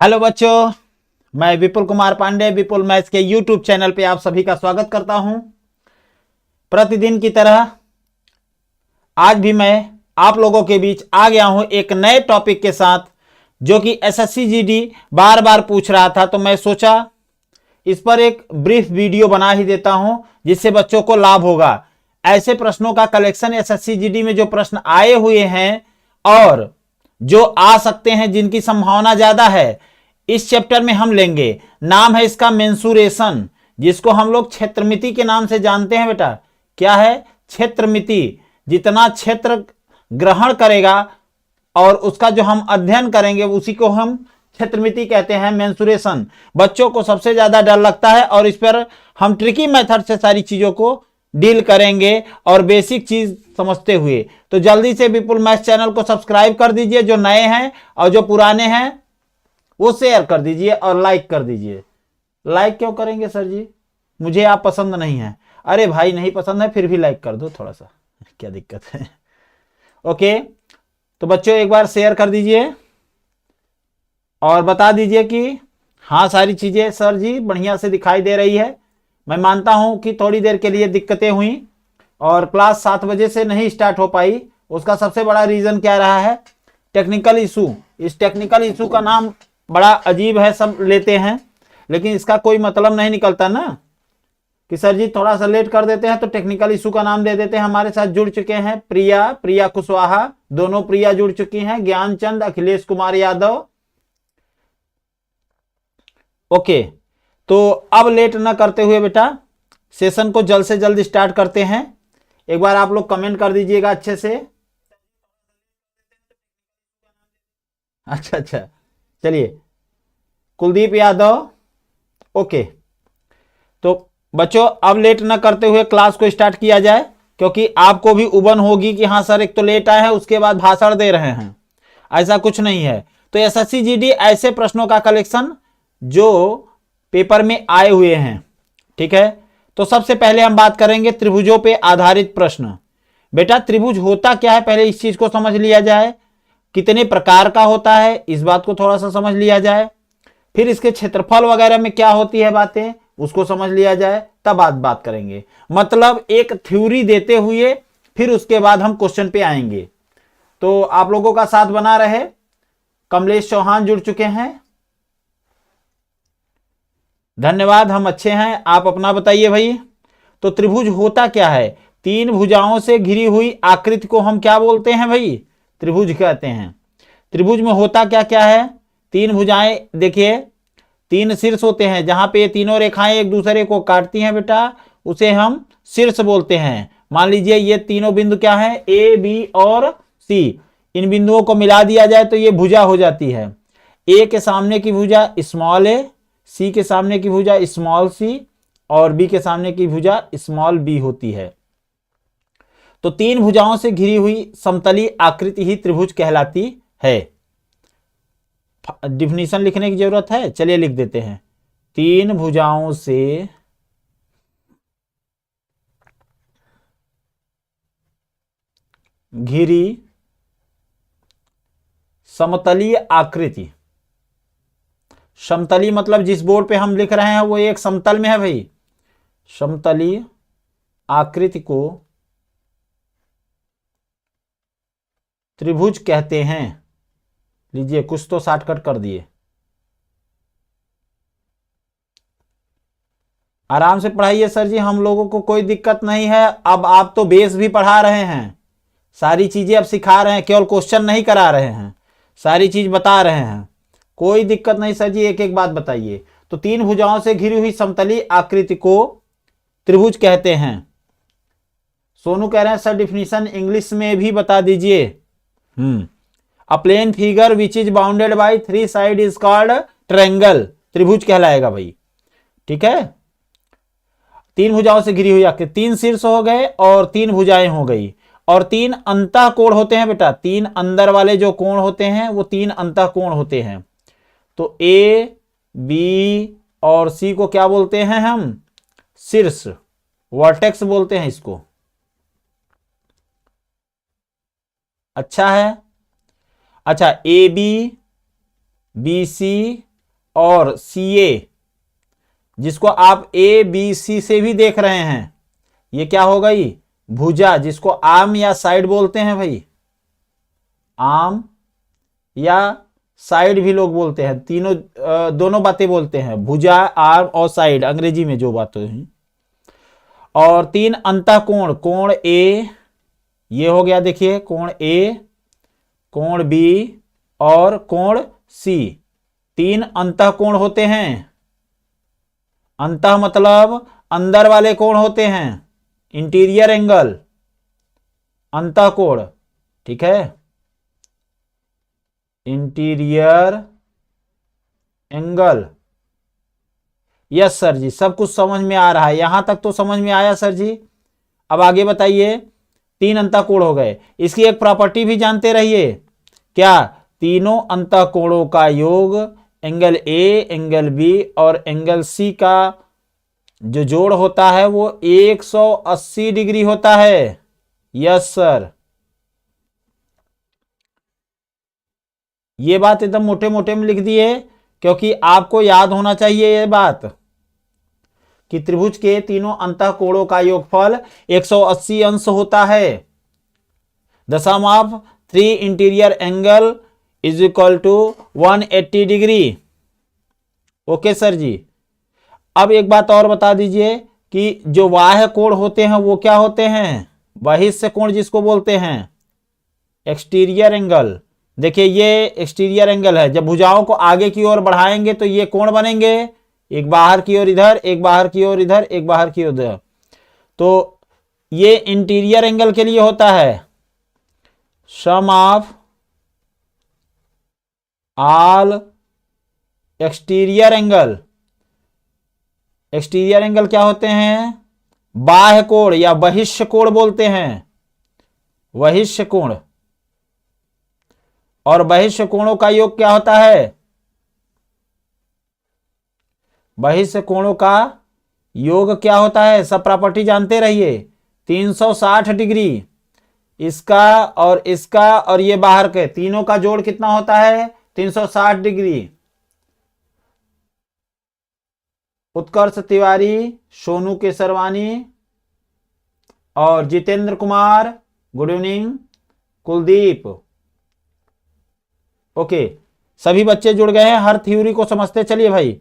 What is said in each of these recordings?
Hello बच्चों, मैं विपुल कुमार पांडे विपुल maths के यूट्यूब चैनल पे आप सभी का स्वागत करता हूं। प्रतिदिन की तरह आज भी मैं आप लोगों के बीच आ गया हूं एक नए टॉपिक के साथ, जो कि एसएससी जीडी बार बार पूछ रहा था। तो मैं सोचा इस पर एक ब्रीफ वीडियो बना ही देता हूं, जिससे बच्चों को लाभ होगा। ऐसे प्रश्नों का कलेक्शन एसएससी जीडी में जो प्रश्न आए हुए हैं और जो आ सकते हैं, जिनकी संभावना ज्यादा है, इस चैप्टर में हम लेंगे। नाम है इसका मेंसुरेशन, जिसको हम लोग क्षेत्रमिति के नाम से जानते हैं। बेटा क्या है? क्षेत्रमिति। जितना क्षेत्र ग्रहण करेगा और उसका जो हम अध्ययन करेंगे उसी को हम क्षेत्रमिति कहते हैं, मेंसुरेशन। बच्चों को सबसे ज्यादा डर लगता है और इस पर हम ट्रिकी मेथड से सारी चीजों को डील करेंगे और बेसिक चीज समझते हुए। तो जल्दी से विपुल मैथ्स चैनल को सब्सक्राइब कर दीजिए, जो नए हैं, और जो पुराने हैं वो शेयर कर दीजिए और लाइक कर दीजिए। लाइक क्यों करेंगे सर जी? मुझे आप पसंद नहीं है। अरे भाई, नहीं पसंद है फिर भी लाइक कर दो, थोड़ा सा क्या दिक्कत है। ओके, तो बच्चों एक बार शेयर कर दीजिए और बता दीजिए कि हाँ, सारी चीजें सर जी बढ़िया से दिखाई दे रही है। मैं मानता हूं कि थोड़ी देर के लिए दिक्कतें हुई और क्लास 7 बजे से नहीं स्टार्ट हो पाई। उसका सबसे बड़ा रीजन क्या रहा है? Technical issue. इस टेक्निकल इशू का नाम बड़ा अजीब है, सब लेते हैं, लेकिन इसका कोई मतलब नहीं निकलता ना कि सर जी थोड़ा सा लेट कर देते हैं तो टेक्निकल इशू का नाम दे देते हैं। हमारे साथ जुड़ चुके हैं प्रिया कुशवाहा, दोनों प्रिया जुड़ चुकी हैं, ज्ञानचंद, अखिलेश कुमार यादव। ओके, तो अब लेट न करते हुए बेटा सेशन को जल्द से जल्द स्टार्ट करते हैं। एक बार आप लोग कमेंट कर दीजिएगा अच्छे से। अच्छा, चलिए, कुलदीप यादव। ओके, तो बच्चों अब लेट न करते हुए क्लास को स्टार्ट किया जाए, क्योंकि आपको भी उबन होगी कि हाँ सर एक तो लेट आए हैं उसके बाद भाषण दे रहे हैं। ऐसा कुछ नहीं है। तो एसएससी जीडी ऐसे प्रश्नों का कलेक्शन जो पेपर में आए हुए हैं, ठीक है। तो सबसे पहले हम बात करेंगे त्रिभुजों पे आधारित प्रश्न। बेटा त्रिभुज होता क्या है, पहले इस चीज को समझ लिया जाए। कितने प्रकार का होता है, इस बात को थोड़ा सा समझ लिया जाए। फिर इसके क्षेत्रफल वगैरह में क्या होती है बातें, उसको समझ लिया जाए, तब बात करेंगे। मतलब एक थ्योरी देते हुए फिर उसके बाद हम क्वेश्चन पे आएंगे। तो आप लोगों का साथ बना रहे। कमलेश चौहान जुड़ चुके हैं, धन्यवाद, हम अच्छे हैं। आप अपना बताइए भाई। तो त्रिभुज होता क्या है? तीन भुजाओं से घिरी हुई आकृति को हम क्या बोलते हैं भाई? त्रिभुज कहते हैं। त्रिभुज में होता क्या क्या है? तीन भुजाएं, देखिए तीन शीर्ष होते हैं, जहां पे ये तीनों रेखाएं एक दूसरे को काटती हैं बेटा, उसे हम शीर्ष बोलते हैं। मान लीजिए ये तीनों बिंदु क्या है? ए, बी और सी। इन बिंदुओं को मिला दिया जाए तो ये भुजा हो जाती है। ए के सामने की भुजा स्मॉल ए, सी के सामने की भुजा स्मॉल सी और बी के सामने की भुजा स्मॉल बी होती है। तो तीन भुजाओं से घिरी हुई समतली आकृति ही त्रिभुज कहलाती है। डिफिनीशन लिखने की जरूरत है? चलिए लिख देते हैं। तीन भुजाओं से घिरी समतलीय आकृति। समतली मतलब जिस बोर्ड पे हम लिख रहे हैं वो एक समतल में है भाई। समतलीय आकृति को त्रिभुज कहते हैं। लीजिए, कुछ तो शॉर्टकट कर दिए। आराम से पढ़ाइए सर जी, हम लोगों को कोई दिक्कत नहीं है। अब आप तो बेस भी पढ़ा रहे हैं, सारी चीजें अब सिखा रहे हैं, केवल क्वेश्चन नहीं करा रहे हैं, सारी चीज बता रहे हैं। कोई दिक्कत नहीं सर जी, एक एक बात बताइए। तो तीन भुजाओं से घिरी हुई समतली आकृति को त्रिभुज कहते हैं। सोनू कह रहे हैं सर डिफिनीशन इंग्लिश में भी बता दीजिए। A plane figure which is bounded by three side is called triangle, त्रिभुज कहलाएगा भाई, ठीक है। तीन भुजाओं से घिरी हुई आकृति, तीन शीर्ष हो गए और तीन भुजाएं हो गई, और तीन अंतः कोण होते हैं बेटा। तीन अंदर वाले जो कोण होते हैं वो तीन अंतः कोण होते हैं। तो ए, बी और सी को क्या बोलते हैं हम? शीर्ष, वर्टेक्स बोलते हैं इसको। अच्छा है। अच्छा, ए बी, बी सी और CA, जिसको आप ABC से भी देख रहे हैं, ये क्या हो गई? भुजा, जिसको आर्म या साइड बोलते हैं भाई, आर्म या साइड भी लोग बोलते हैं, तीनों दोनों बातें बोलते हैं, भुजा, आर्म और साइड, अंग्रेजी में जो बातें हैं। और 3 अंतःकोण, कोण A, ये हो गया देखिए कोण A, कोण B और कोण C, 3 अंतःकोण होते हैं। अंतः मतलब अंदर वाले कोण होते हैं, इंटीरियर एंगल, अंतःकोण, ठीक है, इंटीरियर एंगल। यस सर जी, सब कुछ समझ में आ रहा है, यहां तक तो समझ में आया सर जी। अब आगे बताइए, 3 अंतःकोण हो गए, इसकी एक प्रॉपर्टी भी जानते रहिए, क्या? तीनों अंतःकोणों का योग, एंगल A, एंगल B और एंगल C का जो जोड़ होता है वो 180 डिग्री होता है। यस सर, ये बात एकदम मोटे मोटे में लिख दिए, क्योंकि आपको याद होना चाहिए ये बात कि त्रिभुज के तीनों अंतःकोणों का योगफल 180 अंश होता है। The sum of 3 interior angle is equal to 180 degree. Okay sir ji. अब एक बात और बता दीजिए कि जो बाह्य कोण होते हैं वो क्या होते हैं? बहिष्ठ कोण जिसको बोलते हैं, एक्सटीरियर एंगल। देखिए ये एक्सटीरियर एंगल है, जब भुजाओं को आगे की ओर बढ़ाएंगे तो ये कोण बनेंगे, एक बाहर की ओर इधर, एक बाहर की ओर इधर, एक बाहर की ओर इधर। तो ये इंटीरियर एंगल के लिए होता है sum of all exterior angle. Exterior angle क्या होते हैं? बाह्य कोण या बहिष्ठ कोण बोलते हैं, बहिष्ठ कोण। और बहिष्ठ कोणों का योग क्या होता है? बहिष्ठ कोणों का योग क्या होता है? सब प्रॉपर्टी जानते रहिए। 360 डिग्री, इसका और ये बाहर के तीनों का जोड़ कितना होता है? 360 डिग्री। उत्कर्ष तिवारी, सोनू केसरवानी और Jitendra Kumar, good evening. Kuldeep, okay, सभी बच्चे जुड़ गए हैं, हर थ्योरी को समझते चलिए भाई।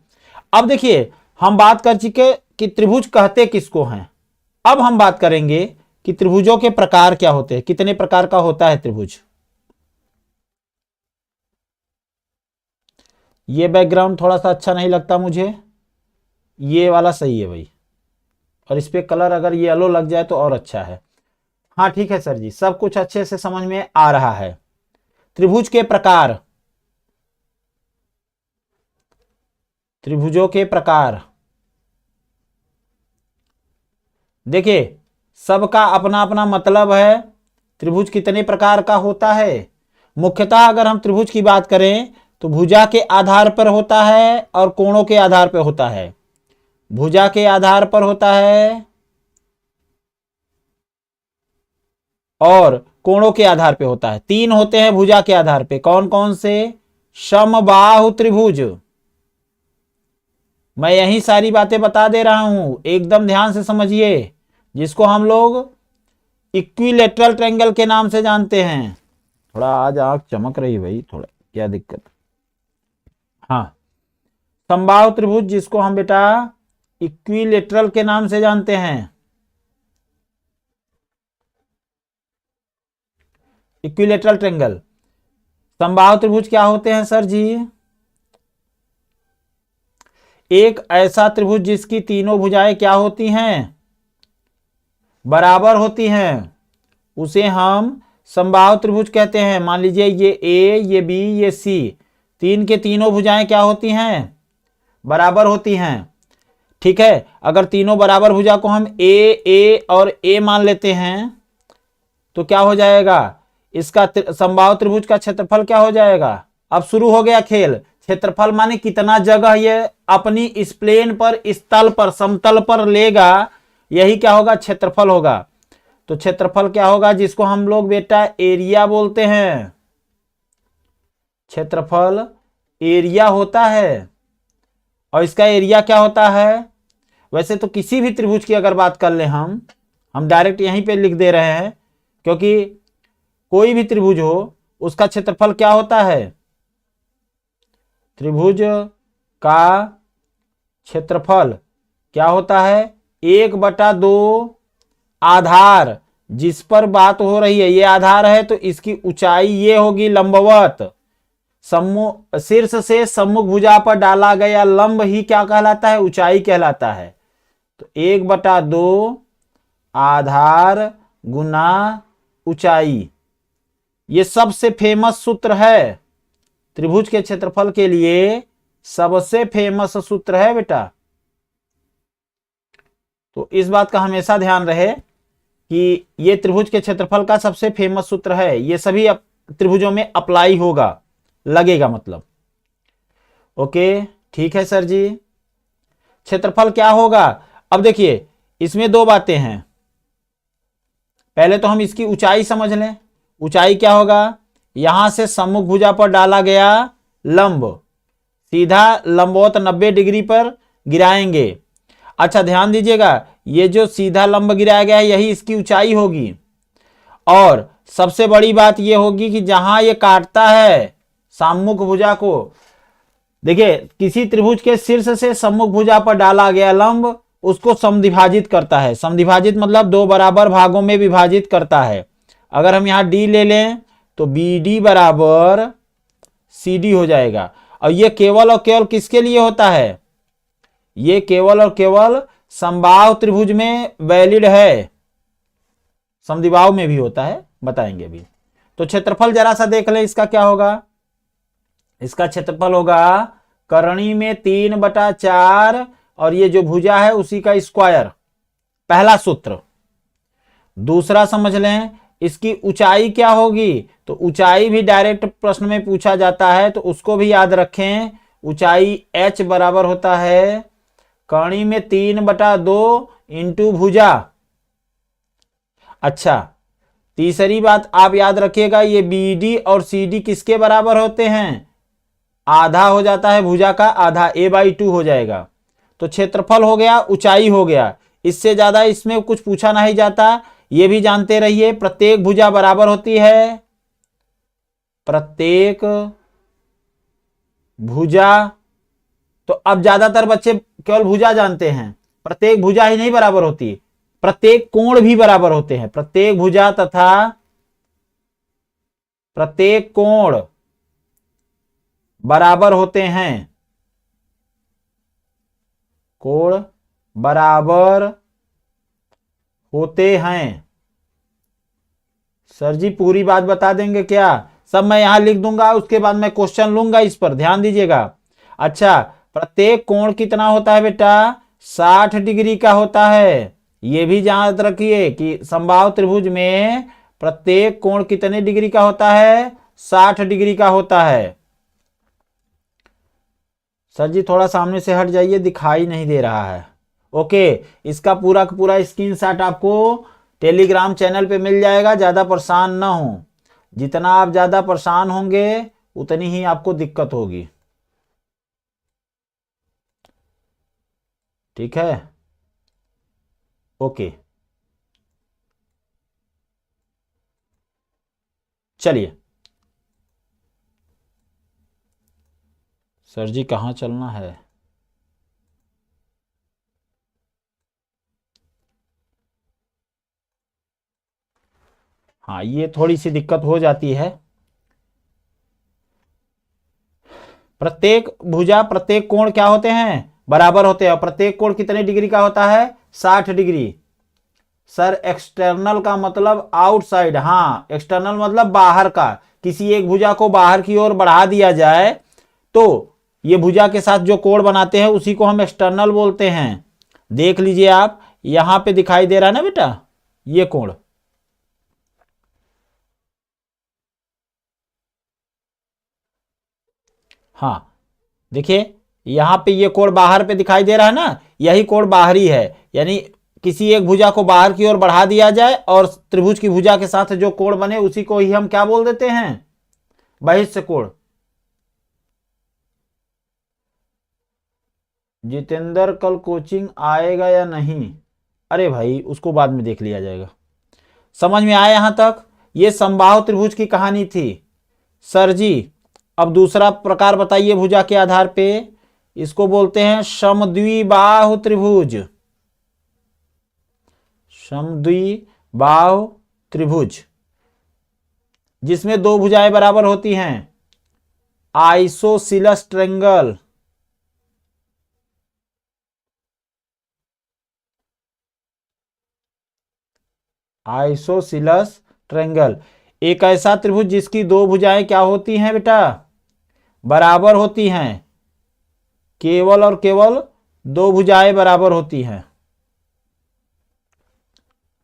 अब देखिए हम बात कर चुके कि त्रिभुज कहते किसको हैं। अब हम बात करेंगे कि त्रिभुजों के प्रकार क्या होते हैं, कितने प्रकार का होता है त्रिभुज। ये बैकग्राउंड थोड़ा सा अच्छा नहीं लगता मुझे, ये वाला सही है भाई, और इस पे कलर अगर येलो लग जाए तो और अच्छा है। हाँ ठीक है सर जी, सब कुछ अच्छे से समझ में आ रहा है। त्रिभुज के प्रकार, त्रिभुजों के प्रकार देखिए सबका अपना अपना मतलब है। त्रिभुज कितने प्रकार का होता है? मुख्यतः अगर हम त्रिभुज की बात करें तो भुजा के आधार पर होता है और कोणों के आधार पर होता है। भुजा के आधार पर होता है और कोणों के आधार पे होता है। 3 होते हैं भुजा के आधार पे, कौन कौन से? समबाहु त्रिभुज। मैं यही सारी बातें बता दे रहा हूं, एकदम ध्यान से समझिए, जिसको हम लोग इक्विलेटरल ट्रायंगल के नाम से जानते हैं। थोड़ा आज आंख चमक रही भाई, थोड़ा क्या दिक्कत? हाँ, समबाहु त्रिभुज जिसको हम बेटा इक्विलेटरल के नाम से जानते हैं। इक्विलेटरल ट्रायंगल, समबाहु त्रिभुज क्या होते हैं सर जी? एक ऐसा त्रिभुज जिसकी तीनों भुजाएं क्या होती हैं? बराबर होती हैं, उसे हम समबाहु त्रिभुज कहते हैं। मान लीजिए ये A, ये B, ये C, 3 के तीनों भुजाएं क्या होती हैं? बराबर होती हैं। ठीक है, अगर तीनों बराबर भुजा को हम A और A मान लेते हैं तो क्या हो जाएगा? इसका समबाहु त्रिभुज का क्षेत्रफल क्या हो जाएगा? अब शुरू हो गया खेल। क्षेत्रफल माने कितना जगह ये अपनी इस प्लेन पर, इस तल पर, समतल पर लेगा, यही क्या होगा? क्षेत्रफल होगा। तो क्षेत्रफल क्या होगा? जिसको हम लोग बेटा एरिया बोलते हैं। क्षेत्रफल एरिया होता है। और इसका एरिया क्या होता है। वैसे तो किसी भी त्रिभुज की अगर बात कर ले हम डायरेक्ट यहीं पे लिख दे रहे हैं, क्योंकि कोई भी त्रिभुज हो उसका क्षेत्रफल क्या होता है, त्रिभुज का क्षेत्रफल क्या होता है, 1/2 आधार जिस पर बात हो रही है, ये आधार है तो इसकी ऊंचाई ये होगी लंबवत, शीर्ष से सम्मुख भुजा पर डाला गया लंब ही क्या कहलाता है, ऊंचाई कहलाता है। तो 1/2 आधार गुना ऊंचाई, ये सबसे फेमस सूत्र है त्रिभुज के क्षेत्रफल के लिए, सबसे फेमस सूत्र है बेटा। तो इस बात का हमेशा ध्यान रहे कि ये त्रिभुज के क्षेत्रफल का सबसे फेमस सूत्र है, ये सभी त्रिभुजों में अप्लाई होगा, लगेगा मतलब। ओके ठीक है सर जी। क्षेत्रफल क्या होगा, अब देखिए इसमें दो बातें हैं, पहले तो हम इसकी ऊंचाई समझ लें। ऊंचाई क्या होगा, यहां से सम्मुख भुजा पर डाला गया लंब सीधा लंबवत 90 डिग्री पर गिराएंगे। अच्छा ध्यान दीजिएगा, ये जो सीधा लंब गिराया गया है यही इसकी ऊंचाई होगी। और सबसे बड़ी बात यह होगी कि जहां ये काटता है सम्मुख भुजा को, देखिए किसी त्रिभुज के शीर्ष से सम्मुख भुजा पर डाला गया लंब उसको समद्विभाजित करता है। समद्विभाजित मतलब दो बराबर भागों में विभाजित करता है। अगर हम यहां डी ले लें तो BD बराबर CD हो जाएगा। और ये केवल और केवल किसके लिए होता है, ये केवल और केवल समबाहु त्रिभुज में वैलिड है, समद्विबाहु में भी होता है, बताएंगे अभी। तो क्षेत्रफल जरा सा देख लें, इसका क्या होगा, इसका क्षेत्रफल होगा करणी में 3/4 और ये जो भुजा है उसी का स्क्वायर, पहला सूत्र। दूसरा समझ लें, इसकी ऊंचाई क्या होगी, तो ऊंचाई भी डायरेक्ट प्रश्न में पूछा जाता है तो उसको भी याद रखें। ऊंचाई h बराबर होता है करणी में 3/2 इंटू भुजा। अच्छा तीसरी बात आप याद रखिएगा, ये BD और CD किसके बराबर होते हैं, आधा हो जाता है भुजा का, आधा a/2 हो जाएगा। तो क्षेत्रफल हो गया, ऊंचाई हो गया, इससे ज्यादा इसमें कुछ पूछा नहीं जाता। ये भी जानते रहिए प्रत्येक भुजा बराबर होती है, प्रत्येक भुजा, तो अब ज्यादातर बच्चे केवल भुजा जानते हैं, प्रत्येक भुजा ही नहीं बराबर होती, प्रत्येक कोण भी बराबर होते हैं। प्रत्येक भुजा तथा प्रत्येक कोण बराबर होते हैं, कोण बराबर होते हैं। सर जी पूरी बात बता देंगे क्या, सब मैं यहां लिख दूंगा, उसके बाद मैं क्वेश्चन लूंगा, इस पर ध्यान दीजिएगा। अच्छा प्रत्येक कोण कितना होता है बेटा, 60 डिग्री का होता है। यह भी याद रखिए कि समबाहु त्रिभुज में प्रत्येक कोण कितने डिग्री का होता है, 60 डिग्री का होता है। सर जी थोड़ा सामने से हट जाइए, दिखाई नहीं दे रहा है। ओके इसका पूरा का पूरा स्क्रीनशॉट आपको टेलीग्राम चैनल पे मिल जाएगा, ज्यादा परेशान ना हो, जितना आप ज्यादा परेशान होंगे उतनी ही आपको दिक्कत होगी, ठीक है। ओके चलिए, सर जी कहाँ चलना है, हाँ ये थोड़ी सी दिक्कत हो जाती है। प्रत्येक भुजा प्रत्येक कोण क्या होते हैं, बराबर होते हैं। प्रत्येक कोण कितने डिग्री का होता है, 60 डिग्री। सर एक्सटर्नल का मतलब आउटसाइड, हाँ एक्सटर्नल मतलब बाहर का, किसी एक भुजा को बाहर की ओर बढ़ा दिया जाए तो ये भुजा के साथ जो कोण बनाते हैं उसी को हम एक्सटर्नल बोलते हैं। देख लीजिए आप यहां पे दिखाई दे रहा है ना बेटा, ये कोण, हाँ देखिए यहां पे ये कोण बाहर पे दिखाई दे रहा है ना, यही कोण बाहरी है। यानी किसी एक भुजा को बाहर की ओर बढ़ा दिया जाए और त्रिभुज की भुजा के साथ जो कोण बने उसी को ही हम क्या बोल देते हैं, बहिष्ठ कोण। जितेंद्र कल कोचिंग आएगा या नहीं? अरे भाई उसको बाद में देख लिया जाएगा। समझ में आया यहां तक? ये समबाहु त्रिभुज की कहानी थी। सर जी अब दूसरा प्रकार बताइए भुजा के आधार पे। इसको बोलते हैं समद्विबाहु त्रिभुज। समद्विबाहु त्रिभुज जिसमें दो भुजाएं बराबर होती हैं। Isosceles triangle. आइसोसिलस ट्रायंगल एक ऐसा त्रिभुज जिसकी दो भुजाएं क्या होती हैं बेटा? बराबर होती हैं। केवल और केवल दो भुजाएं बराबर होती हैं।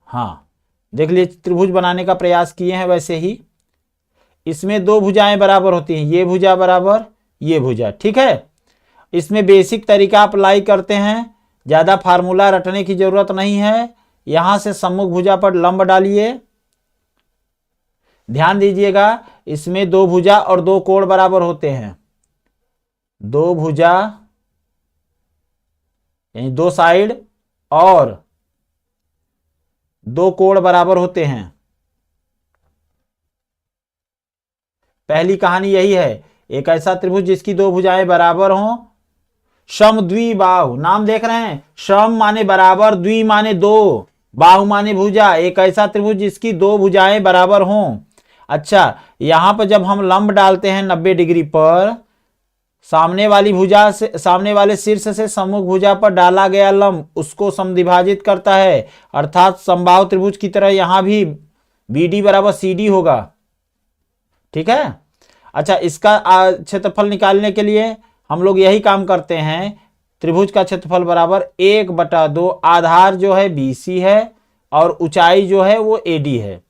हाँ देख लीजिए, त्रिभुज बनाने का प्रयास किए हैं वैसे ही। इसमें दो भुजाएं बराबर होती हैं, ये भुजा बराबर ये भुजा। ठीक है, इसमें बेसिक तरीका अप्लाई करते हैं, ज्यादा फार्मूला रटने की जरूरत नहीं है। यहां से सम्मुख भुजा पर लंब डालिए। ध्यान दीजिएगा, इसमें दो भुजा और दो कोण बराबर होते हैं। दो भुजा यानी दो साइड और दो कोण बराबर होते हैं। पहली कहानी यही है, एक ऐसा त्रिभुज जिसकी दो भुजाएं बराबर हों। समद्विबाहु, नाम देख रहे हैं, सम माने बराबर, द्वि माने दो, बाहु माने भुजा। एक ऐसा त्रिभुज जिसकी दो भुजाएं बराबर हों। अच्छा, यहां पर जब हम लंब डालते हैं 90 डिग्री पर, सामने वाली भुजा से, सामने वाले शीर्ष से सम्मुख भुजा पर डाला गया लंब उसको समद्विभाजित करता है। अर्थात समबाहु त्रिभुज की तरह यहां भी BD बराबर CD होगा। ठीक है। अच्छा, इसका क्षेत्रफल निकालने के लिए हम लोग यही काम करते हैं। त्रिभुज का क्षेत्रफल बराबर 1/2, आधार जो है BC है और ऊंचाई जो है वो AD है।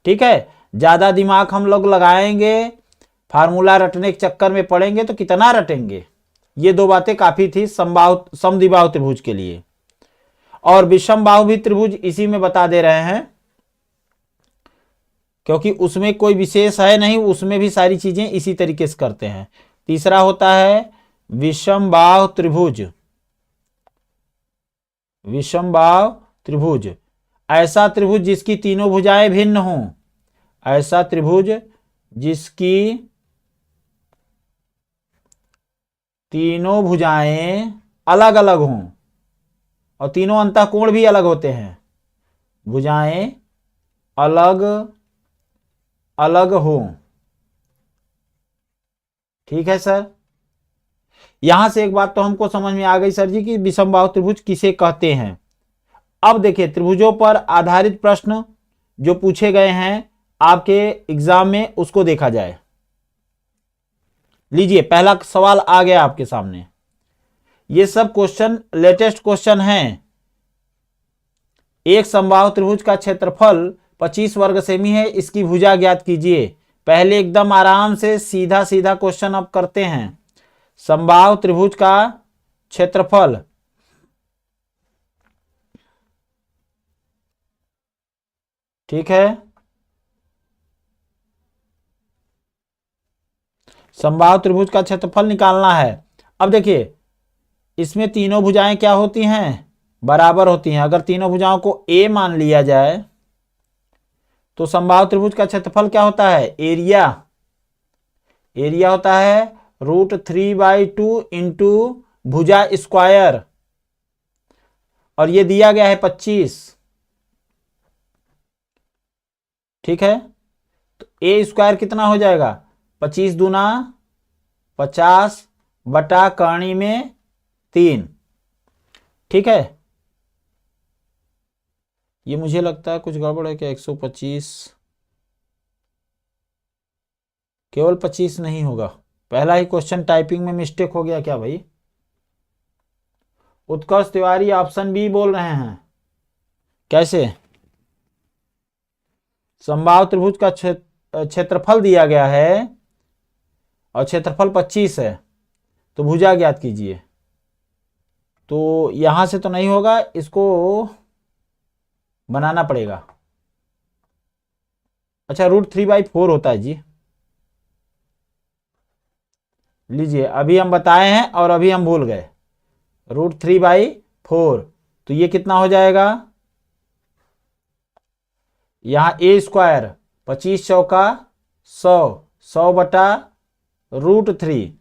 ठीक है, ज्यादा दिमाग हम लोग लगाएंगे, फार्मूला रटने के चक्कर में पड़ेंगे तो कितना रटेंगे। ये दो बातें काफी थी समद्विबाहु त्रिभुज के लिए। और विषमबाहु भी त्रिभुज इसी में बता दे रहे हैं, क्योंकि उसमें कोई विशेष है नहीं, उसमें भी सारी चीजें इसी तरीके से करते हैं। तीसरा होता है विषमबाहु त्रिभुज। विषमबाहु त्रिभुज ऐसा त्रिभुज जिसकी तीनों भुजाएं भिन्न हों। ऐसा त्रिभुज जिसकी तीनों भुजाएं अलग अलग हों और तीनों अंतःकोण भी अलग होते हैं। भुजाएं अलग अलग हों। ठीक है सर, यहां से एक बात तो हमको समझ में आ गई सर जी कि विषमबाहु त्रिभुज किसे कहते हैं। अब देखिए, त्रिभुजों पर आधारित प्रश्न जो पूछे गए हैं आपके एग्जाम में, उसको देखा जाए। लीजिए, पहला सवाल आ गया आपके सामने। ये सब क्वेश्चन लेटेस्ट क्वेश्चन हैं। एक समबाहु त्रिभुज का क्षेत्रफल 25 वर्ग सेमी है, इसकी भुजा ज्ञात कीजिए। पहले एकदम आराम से सीधा सीधा क्वेश्चन अब करते हैं। समबाहु त्रिभुज का क्षेत्रफल, ठीक है, समबाहु त्रिभुज का क्षेत्रफल निकालना है। अब देखिए, इसमें तीनों भुजाएं क्या होती हैं? बराबर होती हैं। अगर तीनों भुजाओं को A मान लिया जाए तो समबाहु त्रिभुज का क्षेत्रफल क्या होता है? एरिया। एरिया होता है √3/2 इंटू भुजा स्क्वायर, और ये दिया गया है 25। ठीक है, तो A स्क्वायर कितना हो जाएगा? 25 दूना 50 बटा करणी में 3। ठीक है, ये मुझे लगता है कुछ गड़बड़ है क्या? 125 केवल 25 नहीं होगा। पहला ही क्वेश्चन टाइपिंग में मिस्टेक हो गया क्या भाई? उत्कर्ष तिवारी ऑप्शन बी बोल रहे हैं। कैसे? समबाहु त्रिभुज का क्षेत्रफल दिया गया है और क्षेत्रफल 25 है, तो भुजा ज्ञात कीजिए। तो यहां से तो नहीं होगा, इसको बनाना पड़ेगा। अच्छा, √3/4 होता है जी। लीजिए, अभी हम बताए हैं और अभी हम भूल गए। √3/4। तो ये कितना हो जाएगा, यहां a², 25 चौका 100, 100/√3।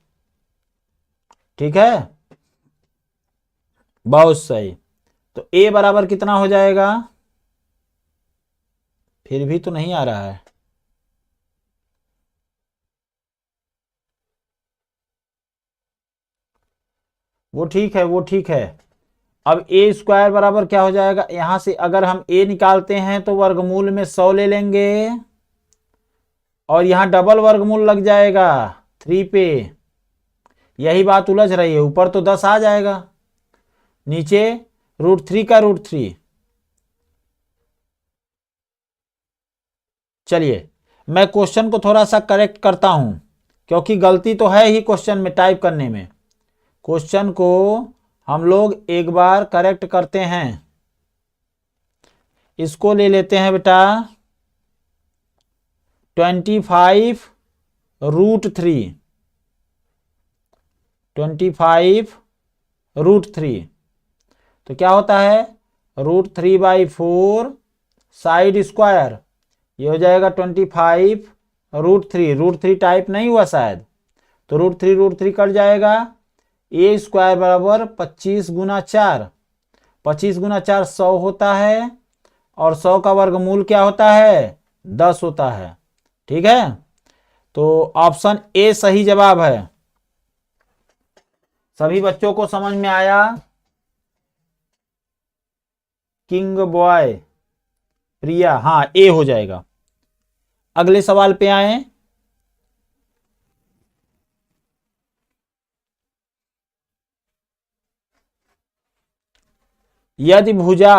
ठीक है, बहुत सही। तो a बराबर कितना हो जाएगा, फिर भी तो नहीं आ रहा है। वो ठीक है, वो ठीक है। अब a² बराबर क्या हो जाएगा, यहां से अगर हम a निकालते हैं तो वर्गमूल में 100 ले लेंगे, और यहां डबल वर्गमूल लग जाएगा 3 पे। यही बात उलझ रही है, ऊपर तो 10 आ जाएगा, नीचे √3 का √3। चलिए मैं क्वेश्चन को थोड़ा सा करेक्ट करता हूं, क्योंकि गलती तो है ही क्वेश्चन में टाइप करने में। क्वेश्चन को हम लोग एक बार करेक्ट करते हैं। इसको ले लेते हैं बेटा 25√3, 25√3। तो क्या होता है, √3/4 साइड स्क्वायर, ये हो जाएगा 25√3। √3 टाइप नहीं हुआ शायद, तो √3 कट जाएगा। a² बराबर 25 गुना 4, 25 गुना 4 100 होता है, और 100 का वर्गमूल क्या होता है, 10 होता है। ठीक है, तो ऑप्शन ए सही जवाब है। सभी बच्चों को समझ में आया, किंग बॉय प्रिया, हाँ ए हो जाएगा। अगले सवाल पे आए। यदि भुजा,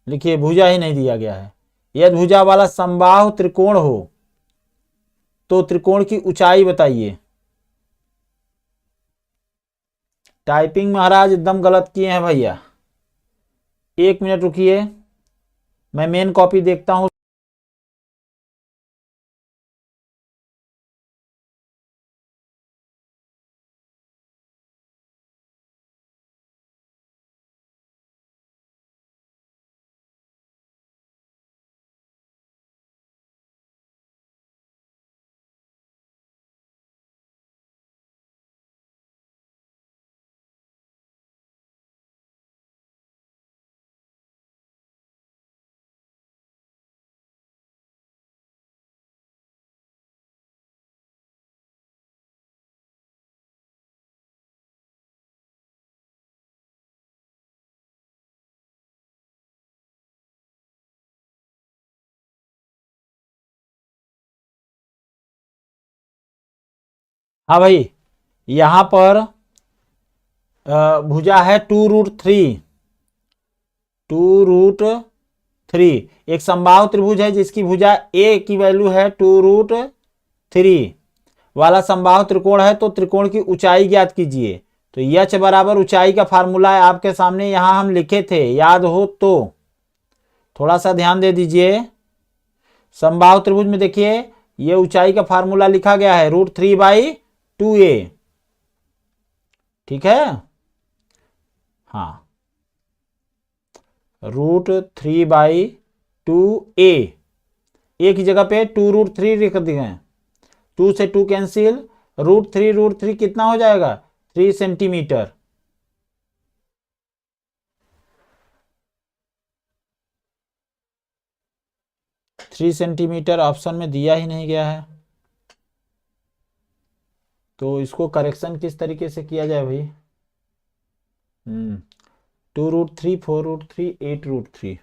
लिखिए भुजा ही नहीं दिया गया है, यदि भुजा वाला समबाहु त्रिकोण हो तो त्रिकोण की ऊंचाई बताइए। टाइपिंग महाराज एकदम गलत किए हैं भैया, 1 मिनट रुकिए, मैं मेन कॉपी देखता हूं। हाँ भाई, यहां पर भुजा है 2√3, 2√3। एक समबाहु त्रिभुज है जिसकी भुजा ए की वैल्यू है 2√3 वाला समबाहु त्रिकोण है, तो त्रिकोण की ऊंचाई ज्ञात कीजिए। तो यच बराबर ऊंचाई का फार्मूला है आपके सामने, यहां हम लिखे थे, याद हो तो थोड़ा सा ध्यान दे दीजिए। समबाहु त्रिभुज में देखिए ये ऊंचाई का फार्मूला लिखा गया है √3/2a। ठीक है, हाँ √3/2a, ए की जगह पे 2√3 लिख दिए हैं, 2 से 2 कैंसिल, √3 कितना हो जाएगा, 3 सेंटीमीटर। थ्री सेंटीमीटर ऑप्शन में दिया ही नहीं गया है, तो इसको करेक्शन किस तरीके से किया जाए भाई। 2√3, 4√3, 8√3,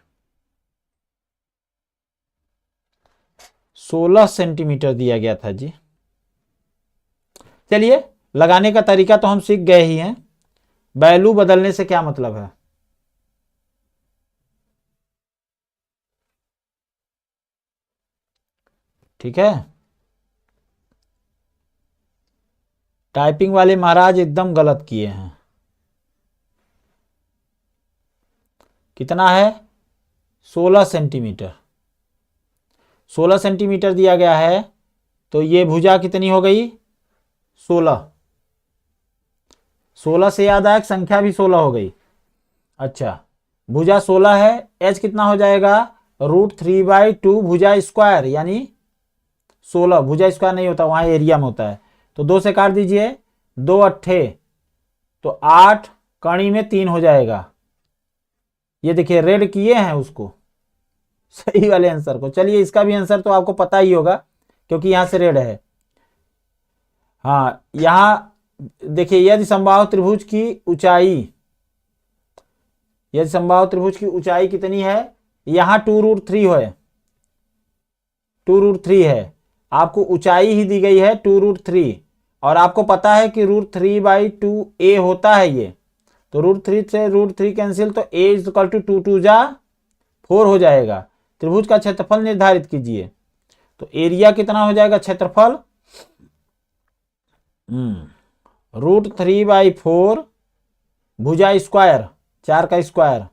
16 सेंटीमीटर दिया गया था जी। चलिए लगाने का तरीका तो हम सीख गए ही हैं, वैल्यू बदलने से क्या मतलब है। ठीक है, टाइपिंग वाले महाराज एकदम गलत किए हैं। कितना है, 16 सेंटीमीटर, 16 सेंटीमीटर दिया गया है, तो ये भुजा कितनी हो गई, 16। 16 से याद आया कि संख्या भी 16 हो गई। अच्छा, भुजा 16 है, एच कितना हो जाएगा, √3/2 भुजा स्क्वायर यानी 16। भुजा स्क्वायर नहीं होता, वहां एरिया में होता है। तो 2 से काट दीजिए, 2 अट्ठे तो 8, कड़ी में 3 हो जाएगा। ये देखिए रेड किए हैं उसको, सही वाले आंसर को। चलिए इसका भी आंसर तो आपको पता ही होगा क्योंकि यहां से रेड है। हाँ, यहां देखिए यदि समबाहु त्रिभुज की ऊंचाई, यदि समबाहु त्रिभुज की ऊंचाई कितनी है, यहां 2√3 है, 2√3 है। आपको ऊंचाई ही दी गई है 2√3 और आपको पता है कि √3/2a होता है ये। तो √3 से √3 कैंसिल, तो a = 2 2 जा 4 हो जाएगा। त्रिभुज का क्षेत्रफल निर्धारित कीजिए। तो एरिया कितना हो जाएगा, क्षेत्रफल √3/4 भुजा स्क्वायर, 4 का स्क्वायर,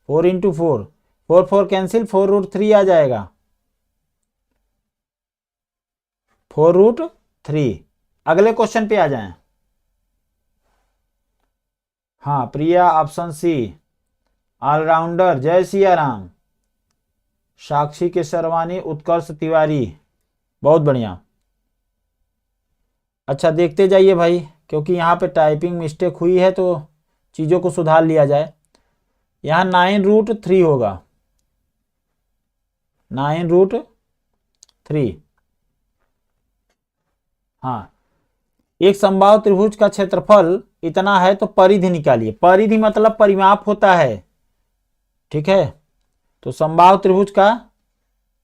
4 × 4, 4 4 कैंसिल, 4√3 आ जाएगा, 4√3। अगले क्वेश्चन पे आ जाएं। हाँ, प्रिया ऑप्शन सी, ऑलराउंडर जय सिया राम, साक्षी के शर्वानी, उत्कर्ष तिवारी, बहुत बढ़िया। अच्छा देखते जाइए भाई, क्योंकि यहाँ पे टाइपिंग मिस्टेक हुई है तो चीज़ों को सुधार लिया जाए। यहाँ 9√3 होगा, 9√3। हाँ, एक समबाहु त्रिभुज का क्षेत्रफल इतना है तो परिधि निकालिए। परिधि मतलब परिमाप होता है, ठीक है। तो समबाहु त्रिभुज का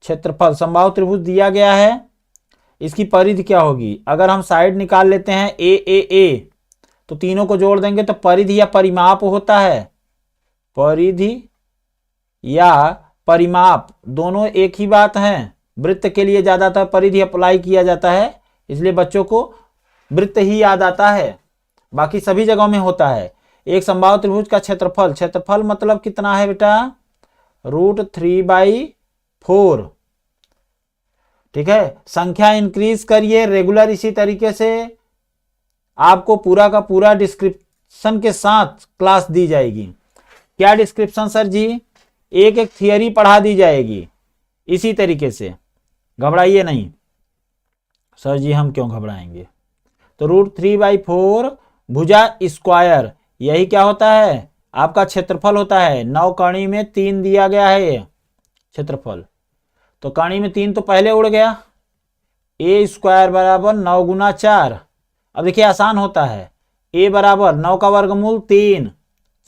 क्षेत्रफल, समबाहु त्रिभुज दिया गया है, इसकी परिधि क्या होगी। अगर हम साइड निकाल लेते हैं ए तो तीनों को जोड़ देंगे तो परिधि या परिमाप होता है। परिधि या परिमाप दोनों एक ही बात है। वृत्त के लिए ज्यादातर परिधि अप्लाई किया जाता है, इसलिए बच्चों को वृत्त ही याद आता है, बाकी सभी जगहों में होता है। एक समबाहु त्रिभुज का क्षेत्रफल, क्षेत्रफल मतलब कितना है बेटा, √3/4, ठीक है। संख्या इंक्रीज करिए रेगुलर, इसी तरीके से आपको पूरा का पूरा डिस्क्रिप्शन के साथ क्लास दी जाएगी। क्या डिस्क्रिप्शन सर जी, एक एक थियरी पढ़ा दी जाएगी इसी तरीके से, घबराइए नहीं। सर जी हम क्यों घबराएंगे। तो √3/4 भुजा स्क्वायर, यही क्या होता है, आपका क्षेत्रफल होता है। 9 कणी में 3 दिया गया है ये क्षेत्रफल, तो कणी में 3 तो पहले उड़ गया। a² = 9 × 4। अब देखिए आसान होता है, a = 9 का वर्गमूल 3,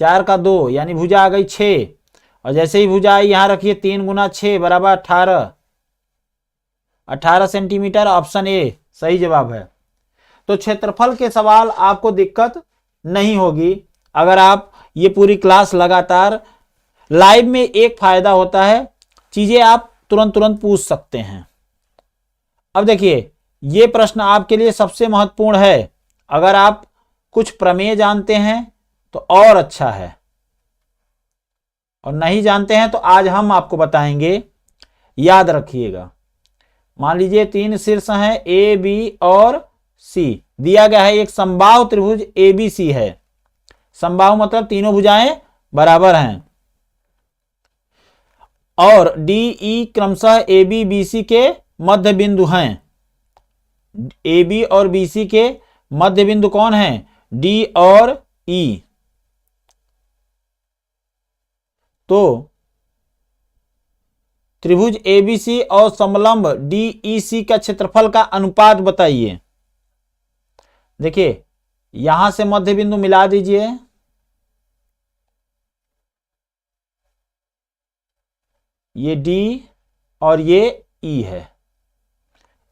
4 का 2, यानी भुजा आ गई 6। और जैसे ही भुजा आई यहां रखिए, 3 × 6 = 18 सेंटीमीटर। ऑप्शन ए सही जवाब है। तो क्षेत्रफल के सवाल आपको दिक्कत नहीं होगी अगर आप ये पूरी क्लास लगातार लाइव में। एक फायदा होता है, चीजें आप तुरंत पूछ सकते हैं। अब देखिए ये प्रश्न आपके लिए सबसे महत्वपूर्ण है। अगर आप कुछ प्रमेय जानते हैं तो और अच्छा है, और नहीं जानते हैं तो आज हम आपको बताएंगे, याद रखिएगा। मान लीजिए 3 शीर्ष हैं ए बी और सी, दिया गया है एक समबाहु त्रिभुज ABC है। समबाहु मतलब तीनों भुजाएं बराबर हैं, और DE क्रमशः AB BC के मध्य बिंदु हैं। AB और BC के मध्य बिंदु कौन है, D और E। तो त्रिभुज ABC और समलंब DEC का क्षेत्रफल का अनुपात बताइए। देखिए यहां से मध्य बिंदु मिला दीजिए, ये D और ये E है।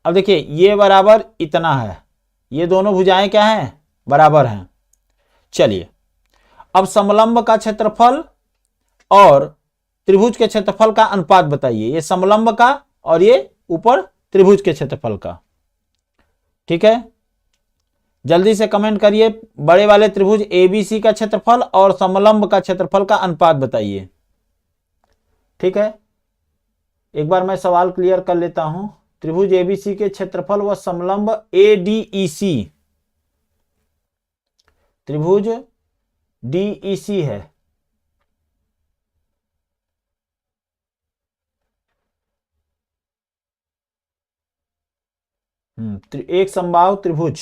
अब देखिए ये बराबर इतना है, ये दोनों भुजाएं क्या हैं, बराबर हैं। चलिए अब समलंब का क्षेत्रफल और त्रिभुज के क्षेत्रफल का अनुपात बताइए। ये समलंब का और ये ऊपर त्रिभुज के क्षेत्रफल का, ठीक है। जल्दी से कमेंट करिए, बड़े वाले त्रिभुज ABC का क्षेत्रफल और समलंब का क्षेत्रफल का अनुपात बताइए, ठीक है। एक बार मैं सवाल क्लियर कर लेता हूं। त्रिभुज ABC के क्षेत्रफल व समलंब ADEC, त्रिभुज डीईसी है। एक समबाहु त्रिभुज,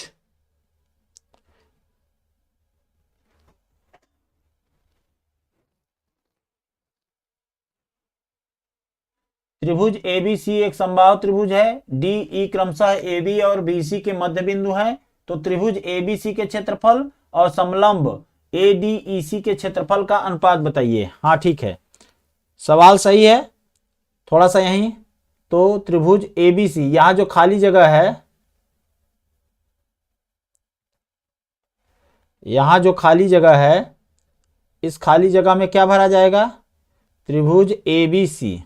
त्रिभुज एबीसी एक समबाहु त्रिभुज है। डीई क्रमशः एबी और बीसी के मध्य बिंदु है। तो त्रिभुज एबीसी के क्षेत्रफल और समलंब एडीईसी के क्षेत्रफल का अनुपात बताइए। हाँ ठीक है, सवाल सही है। थोड़ा सा यहीं, तो त्रिभुज एबीसी, यहां जो खाली जगह है, यहां जो खाली जगह है, इस खाली जगह में क्या भरा जाएगा? त्रिभुज एबीसी।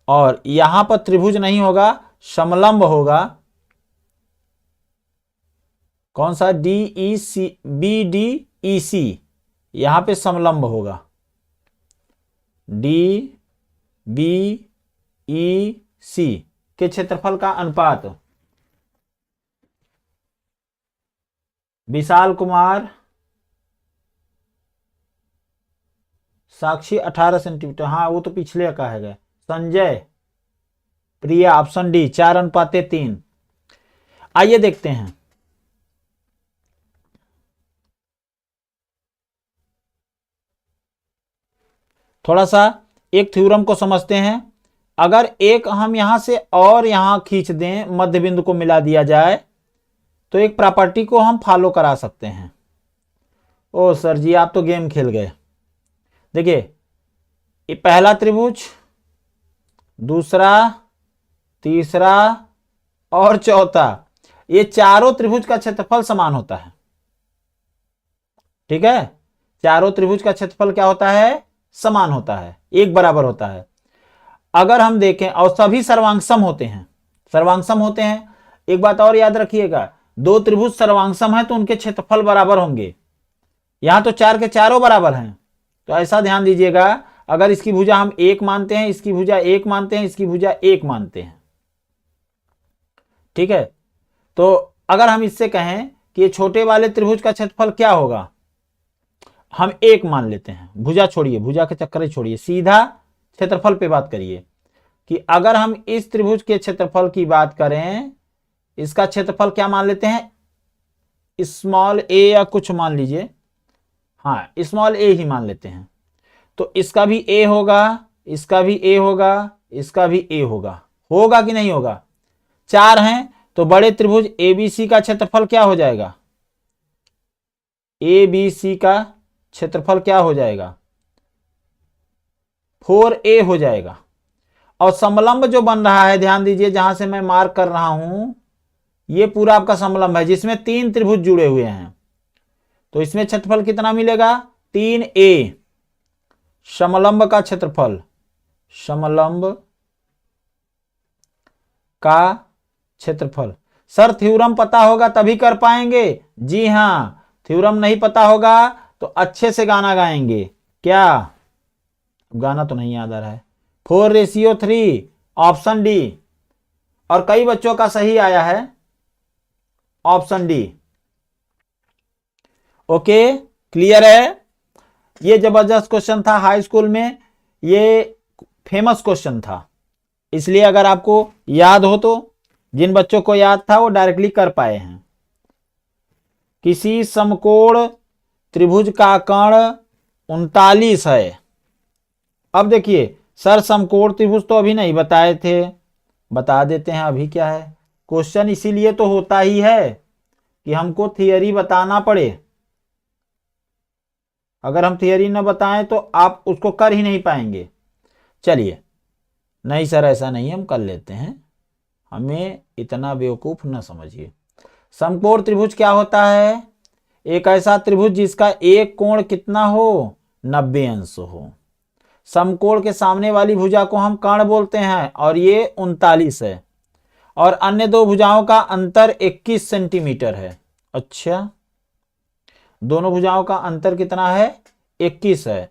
और यहां पर त्रिभुज नहीं होगा, समलंब होगा। कौन सा? डीईसी, बीडीईसी, यहां पे समलंब होगा। डी बी ई सी के क्षेत्रफल का अनुपात। विशाल कुमार, साक्षी 18 सेंटीमीटर, हाँ वो तो पिछले का है। संजय, प्रिया, ऑप्शन डी 4:3। आइए देखते हैं। थोड़ा सा एक थ्योरम को समझते हैं। अगर एक हम यहां से और यहां खींच दें, मध्य बिंदु को मिला दिया जाए, तो एक प्रॉपर्टी को हम फॉलो करा सकते हैं। ओ सर जी, आप तो गेम खेल गए। देखिए, ये पहला त्रिभुज, दूसरा, तीसरा और चौथा, ये चारों त्रिभुज का क्षेत्रफल समान होता है। ठीक है, चारों त्रिभुज का क्षेत्रफल क्या होता है? समान होता है, एक बराबर होता है। अगर हम देखें, और सभी सर्वांगसम होते हैं, सर्वांगसम होते हैं। एक बात और याद रखिएगा, दो त्रिभुज सर्वांगसम है तो उनके क्षेत्रफल बराबर होंगे। यहां तो चार के चारों बराबर हैं, तो ऐसा ध्यान दीजिएगा। अगर इसकी भुजा हम एक मानते हैं, इसकी भुजा एक मानते हैं, इसकी भुजा एक मानते हैं, ठीक है, तो अगर हम इससे कहें कि ये छोटे वाले त्रिभुज का क्षेत्रफल क्या होगा, हम एक मान लेते हैं। भुजा छोड़िए, भुजा के चक्कर छोड़िए, सीधा क्षेत्रफल पे बात करिए कि अगर हम इस त्रिभुज के क्षेत्रफल की बात करें, इसका क्षेत्रफल क्या मान लेते हैं? स्मॉल ए या कुछ मान लीजिए, हाँ स्मॉल ए ही मान लेते हैं। तो इसका भी ए होगा, इसका भी ए होगा, इसका भी ए होगा। होगा कि नहीं होगा? चार हैं, तो बड़े त्रिभुज एबीसी का क्षेत्रफल क्या हो जाएगा? एबीसी का क्षेत्रफल क्या हो जाएगा? 4a हो जाएगा। और समलंब जो बन रहा है, ध्यान दीजिए, जहां से मैं मार्क कर रहा हूं, ये पूरा आपका समलंब है जिसमें तीन त्रिभुज जुड़े हुए हैं। तो इसमें क्षेत्रफल कितना मिलेगा? 3a। समलंब का क्षेत्रफल, समलंब का क्षेत्रफल। सर थ्योरम पता होगा तभी कर पाएंगे? जी हां, थ्योरम नहीं पता होगा तो अच्छे से गाना गाएंगे। क्या? गाना तो नहीं याद आ रहा है। 4:3, ऑप्शन डी। और कई बच्चों का सही आया है ऑप्शन डी। ओके, क्लियर है? ये जबरदस्त क्वेश्चन था हाई स्कूल में, ये फेमस क्वेश्चन था, इसलिए अगर आपको याद हो तो, जिन बच्चों को याद था वो डायरेक्टली कर पाए हैं। किसी समकोण त्रिभुज का कर्ण 39 है। अब देखिए, सर समकोण त्रिभुज तो अभी नहीं बताए थे, बता देते हैं अभी क्या है। क्वेश्चन इसीलिए तो होता ही है कि हमको थियरी बताना पड़े। अगर हम थियरी न बताएं तो आप उसको कर ही नहीं पाएंगे। चलिए, नहीं सर ऐसा नहीं, हम कर लेते हैं, हमें इतना बेवकूफ न समझिए। समकोण त्रिभुज क्या होता है? एक ऐसा त्रिभुज जिसका एक कोण कितना हो? 90 अंश हो। समकोण के सामने वाली भुजा को हम कर्ण बोलते हैं और ये 39 है, और अन्य दो भुजाओं का अंतर 21 सेंटीमीटर है। अच्छा, दोनों भुजाओं का अंतर कितना है? 21 है।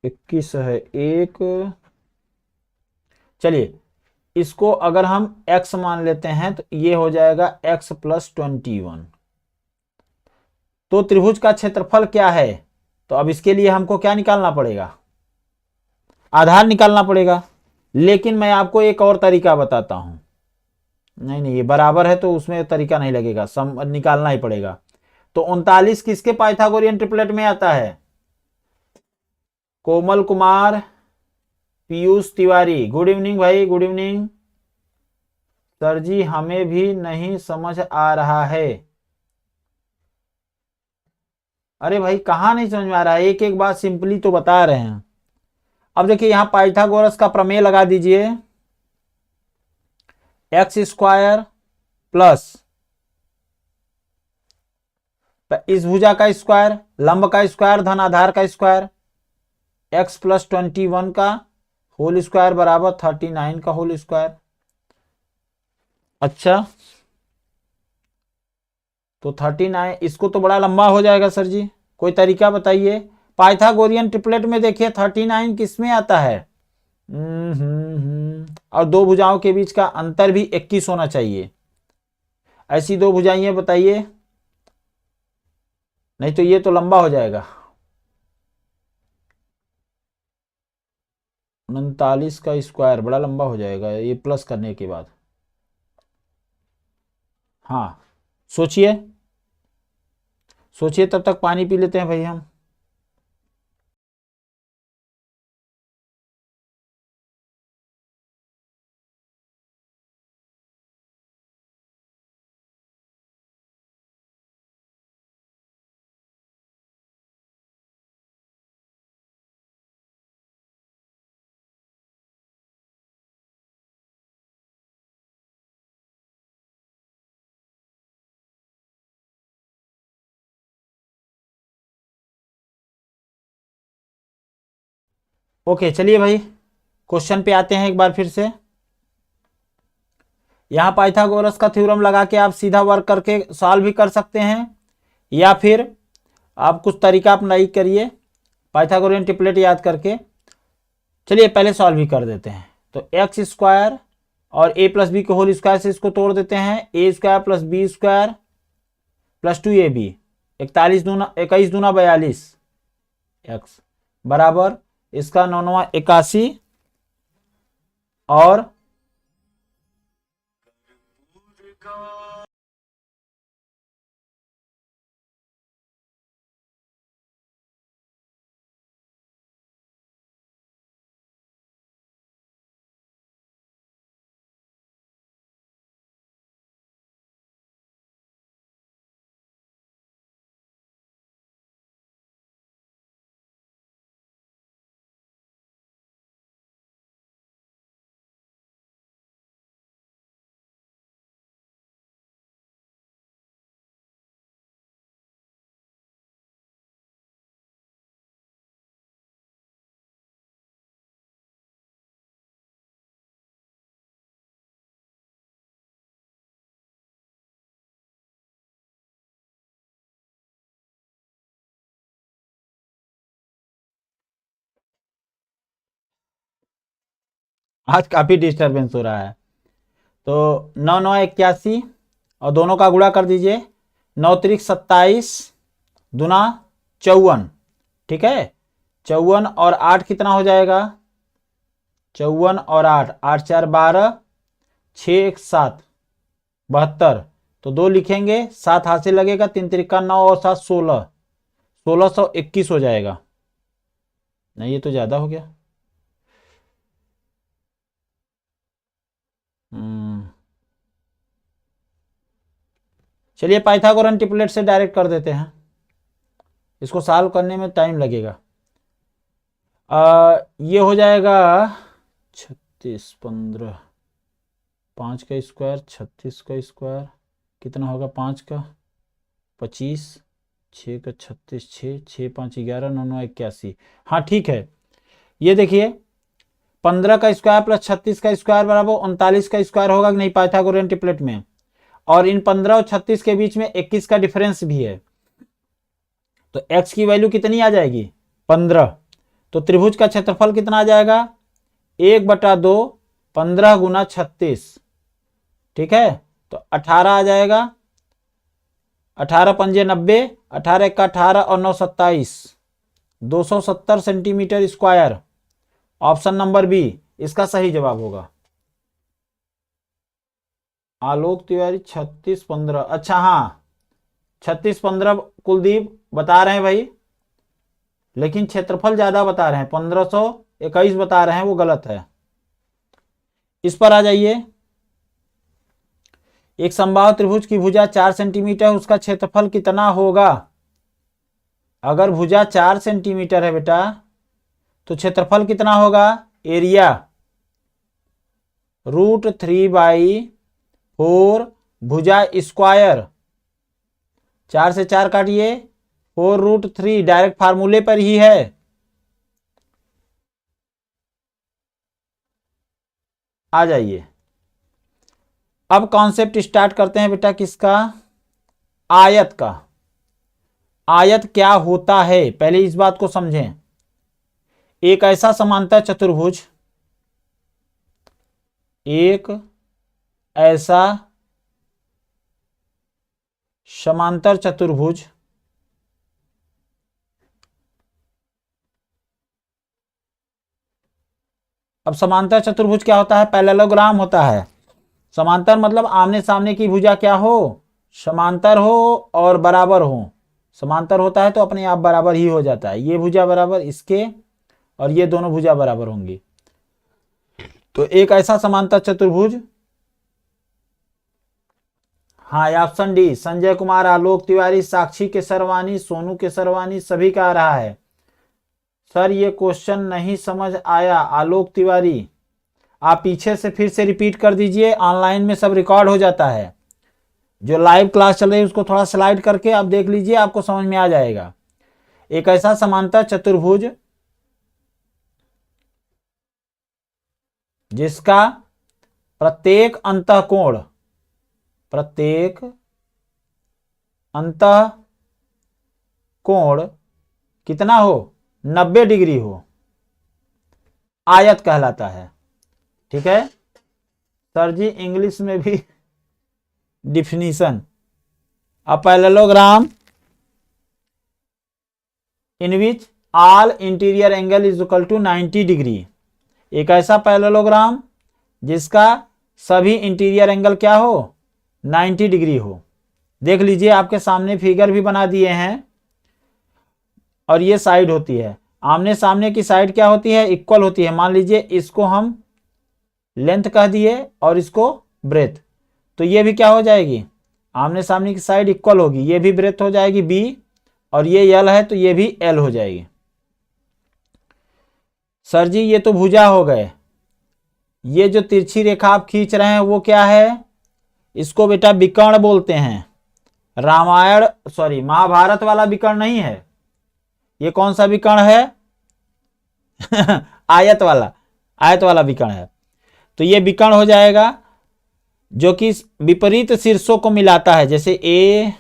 21 है एक। चलिए, इसको अगर हम x मान लेते हैं तो ये हो जाएगा x प्लस 21। तो त्रिभुज का क्षेत्रफल क्या है? तो अब इसके लिए हमको क्या निकालना पड़ेगा? आधार निकालना पड़ेगा। लेकिन मैं आपको एक और तरीका बताता हूं। नहीं नहीं, ये बराबर है तो उसमें तरीका नहीं लगेगा, सम निकालना ही पड़ेगा। तो 39 किसके पाइथागोरियन ट्रिपलेट में आता है? कोमल कुमार, पीयूष तिवारी, गुड इवनिंग भाई, गुड इवनिंग। सर जी हमें भी नहीं समझ आ रहा है। अरे भाई कहां नहीं समझ में आ रहा है? एक एक बात सिंपली तो बता रहे हैं। अब देखिए यहां पाइथागोरस का प्रमेय लगा दीजिए। एक्स स्क्वायर प्लस इस भुजा का स्क्वायर, लंब का स्क्वायर धन आधार का स्क्वायर, एक्स प्लस 21 का होल स्क्वायर बराबर 39 का होल स्क्वायर। अच्छा तो 39, इसको तो बड़ा लंबा हो जाएगा सर जी, कोई तरीका बताइए। पाइथागोरियन ट्रिपलेट में देखिए 39 किस में आता है? और दो भुजाओं के बीच का अंतर भी 21 होना चाहिए। ऐसी दो भुजाएं बताइए, नहीं तो ये तो लंबा हो जाएगा। 39 का स्क्वायर बड़ा लंबा हो जाएगा ये प्लस करने के बाद। हाँ सोचिए सोचिए, तब तक पानी पी लेते हैं भाई हम। ओके चलिए भाई क्वेश्चन पे आते हैं एक बार फिर से। यहां पाइथागोरस का थ्योरम लगा के आप सीधा वर्क करके सॉल्व भी कर सकते हैं, या फिर आप कुछ तरीका अपनाई करिए पाइथागोरियन ट्रिपलेट याद करके। चलिए पहले सॉल्व ही कर देते हैं। तो एक्स स्क्वायर और ए प्लस बी के होल स्क्वायर से इसको तोड़ देते हैं, a square plus B square plus 2ab, 41 दूना 21 दूना 42 एक्स बराबर इसका 9 81 और आज काफी डिस्टरबेंस हो रहा है। तो 9 9 81 और दोनों का गुणा कर दीजिए, 9 त्रिक 27 दुना 54, ठीक है। 54 और 8 कितना हो जाएगा? 54 और 8, 8 4 12, 6 1 7 72। तो 2 लिखेंगे, 7 हाथ से लगेगा, 3 त्रिका 9 और 7 16, 1621 हो जाएगा। नहीं ये तो ज्यादा हो गया। चलिए पाइथागोरन ट्रिपलेट से डायरेक्ट कर देते हैं, इसको सॉल्व करने में टाइम लगेगा। ये हो जाएगा 36 15, 5 का स्क्वायर 36 का स्क्वायर कितना होगा? 5 का 25, 6 का 36, 6 6 5 11, 9 9 81। हाँ ठीक है। ये देखिए 15 का स्क्वायर प्लस 36 का स्क्वायर बराबर 39 का स्क्वायर होगा कि नहीं पाइथागोरियन ट्रिपलेट में। और इन 15 और 36 के बीच में 21 का डिफरेंस भी है, तो x की वैल्यू कितनी आ जाएगी? 15। तो त्रिभुज का क्षेत्रफल कितना आ जाएगा? 1/2 15 गुना 36, ठीक है, तो 18 आ जाएगा। 18 पंजे 90, 18 का 18 और 9 27, 270 centimetre square. Option number B इसका सही जवाब होगा। आलोक तिवारी 36 15, अच्छा हाँ 36 15 कुलदीप बता रहे हैं भाई, लेकिन क्षेत्रफल ज्यादा बता रहे हैं, 1521 बता रहे हैं, वो गलत है। इस पर आ जाइए। एक समबाहु त्रिभुज की भुजा 4 सेंटीमीटर, उसका क्षेत्रफल कितना होगा? अगर भुजा 4 सेंटीमीटर है बेटा तो क्षेत्रफल कितना होगा? एरिया √3/4 भुजा स्क्वायर, 4 से 4 काटिए, 4√3 डायरेक्ट फार्मूले पर ही है। आ जाइए, अब कॉन्सेप्ट स्टार्ट करते हैं बेटा किसका? आयत का। आयत क्या होता है पहले इस बात को समझें। एक ऐसा समांतर चतुर्भुज, एक ऐसा समांतर चतुर्भुज अब समांतर चतुर्भुज क्या होता है? पैरेललोग्राम होता है। समांतर मतलब आमने सामने की भुजा क्या हो? समांतर हो और बराबर हो। समांतर होता है तो अपने आप बराबर ही हो जाता है, ये भुजा बराबर इसके और ये दोनों भुजा बराबर होंगी। तो एक ऐसा समांतर चतुर्भुज, हाँ ऑप्शन डी, संजय कुमार, आलोक तिवारी, साक्षी केसरवानी, सोनू केसरवानी, सभी का आ रहा है। सर ये क्वेश्चन नहीं समझ आया आलोक तिवारी, आप पीछे से फिर से रिपीट कर दीजिए, ऑनलाइन में सब रिकॉर्ड हो जाता है। जो लाइव क्लास चल रही है उसको थोड़ा स्लाइड करके आप देख लीजिए, आपको समझ में आ जाएगा। एक ऐसा समांतर चतुर्भुज जिसका प्रत्येक अंतःकोण कितना हो? 90 डिग्री हो, आयत कहलाता है। ठीक है सर जी, इंग्लिश में भी definition. A parallelogram in which all interior angle is equal to 90 degree. एक ऐसा पैरेललोग्राम जिसका सभी इंटीरियर एंगल क्या हो? 90 डिग्री हो। देख लीजिए आपके सामने फिगर भी बना दिए हैं, और ये साइड होती है, आमने सामने की साइड क्या होती है? इक्वल होती है। मान लीजिए इसको हम लेंथ कह दिए और इसको ब्रेथ, तो ये भी क्या हो जाएगी? आमने सामने की साइड इक्वल होगी, ये भी ब्रेथ हो जाएगी बी, और ये एल है तो ये भी एल हो जाएगी। सर जी ये तो भुजा हो गए, ये जो तिरछी रेखा आप खींच रहे हैं वो क्या है? इसको बेटा विकर्ण बोलते हैं। महाभारत वाला विकर्ण नहीं है, ये कौन सा विकर्ण है? आयत वाला विकर्ण है। तो ये विकर्ण हो जाएगा जो कि विपरीत शीर्षों को मिलाता है, जैसे ए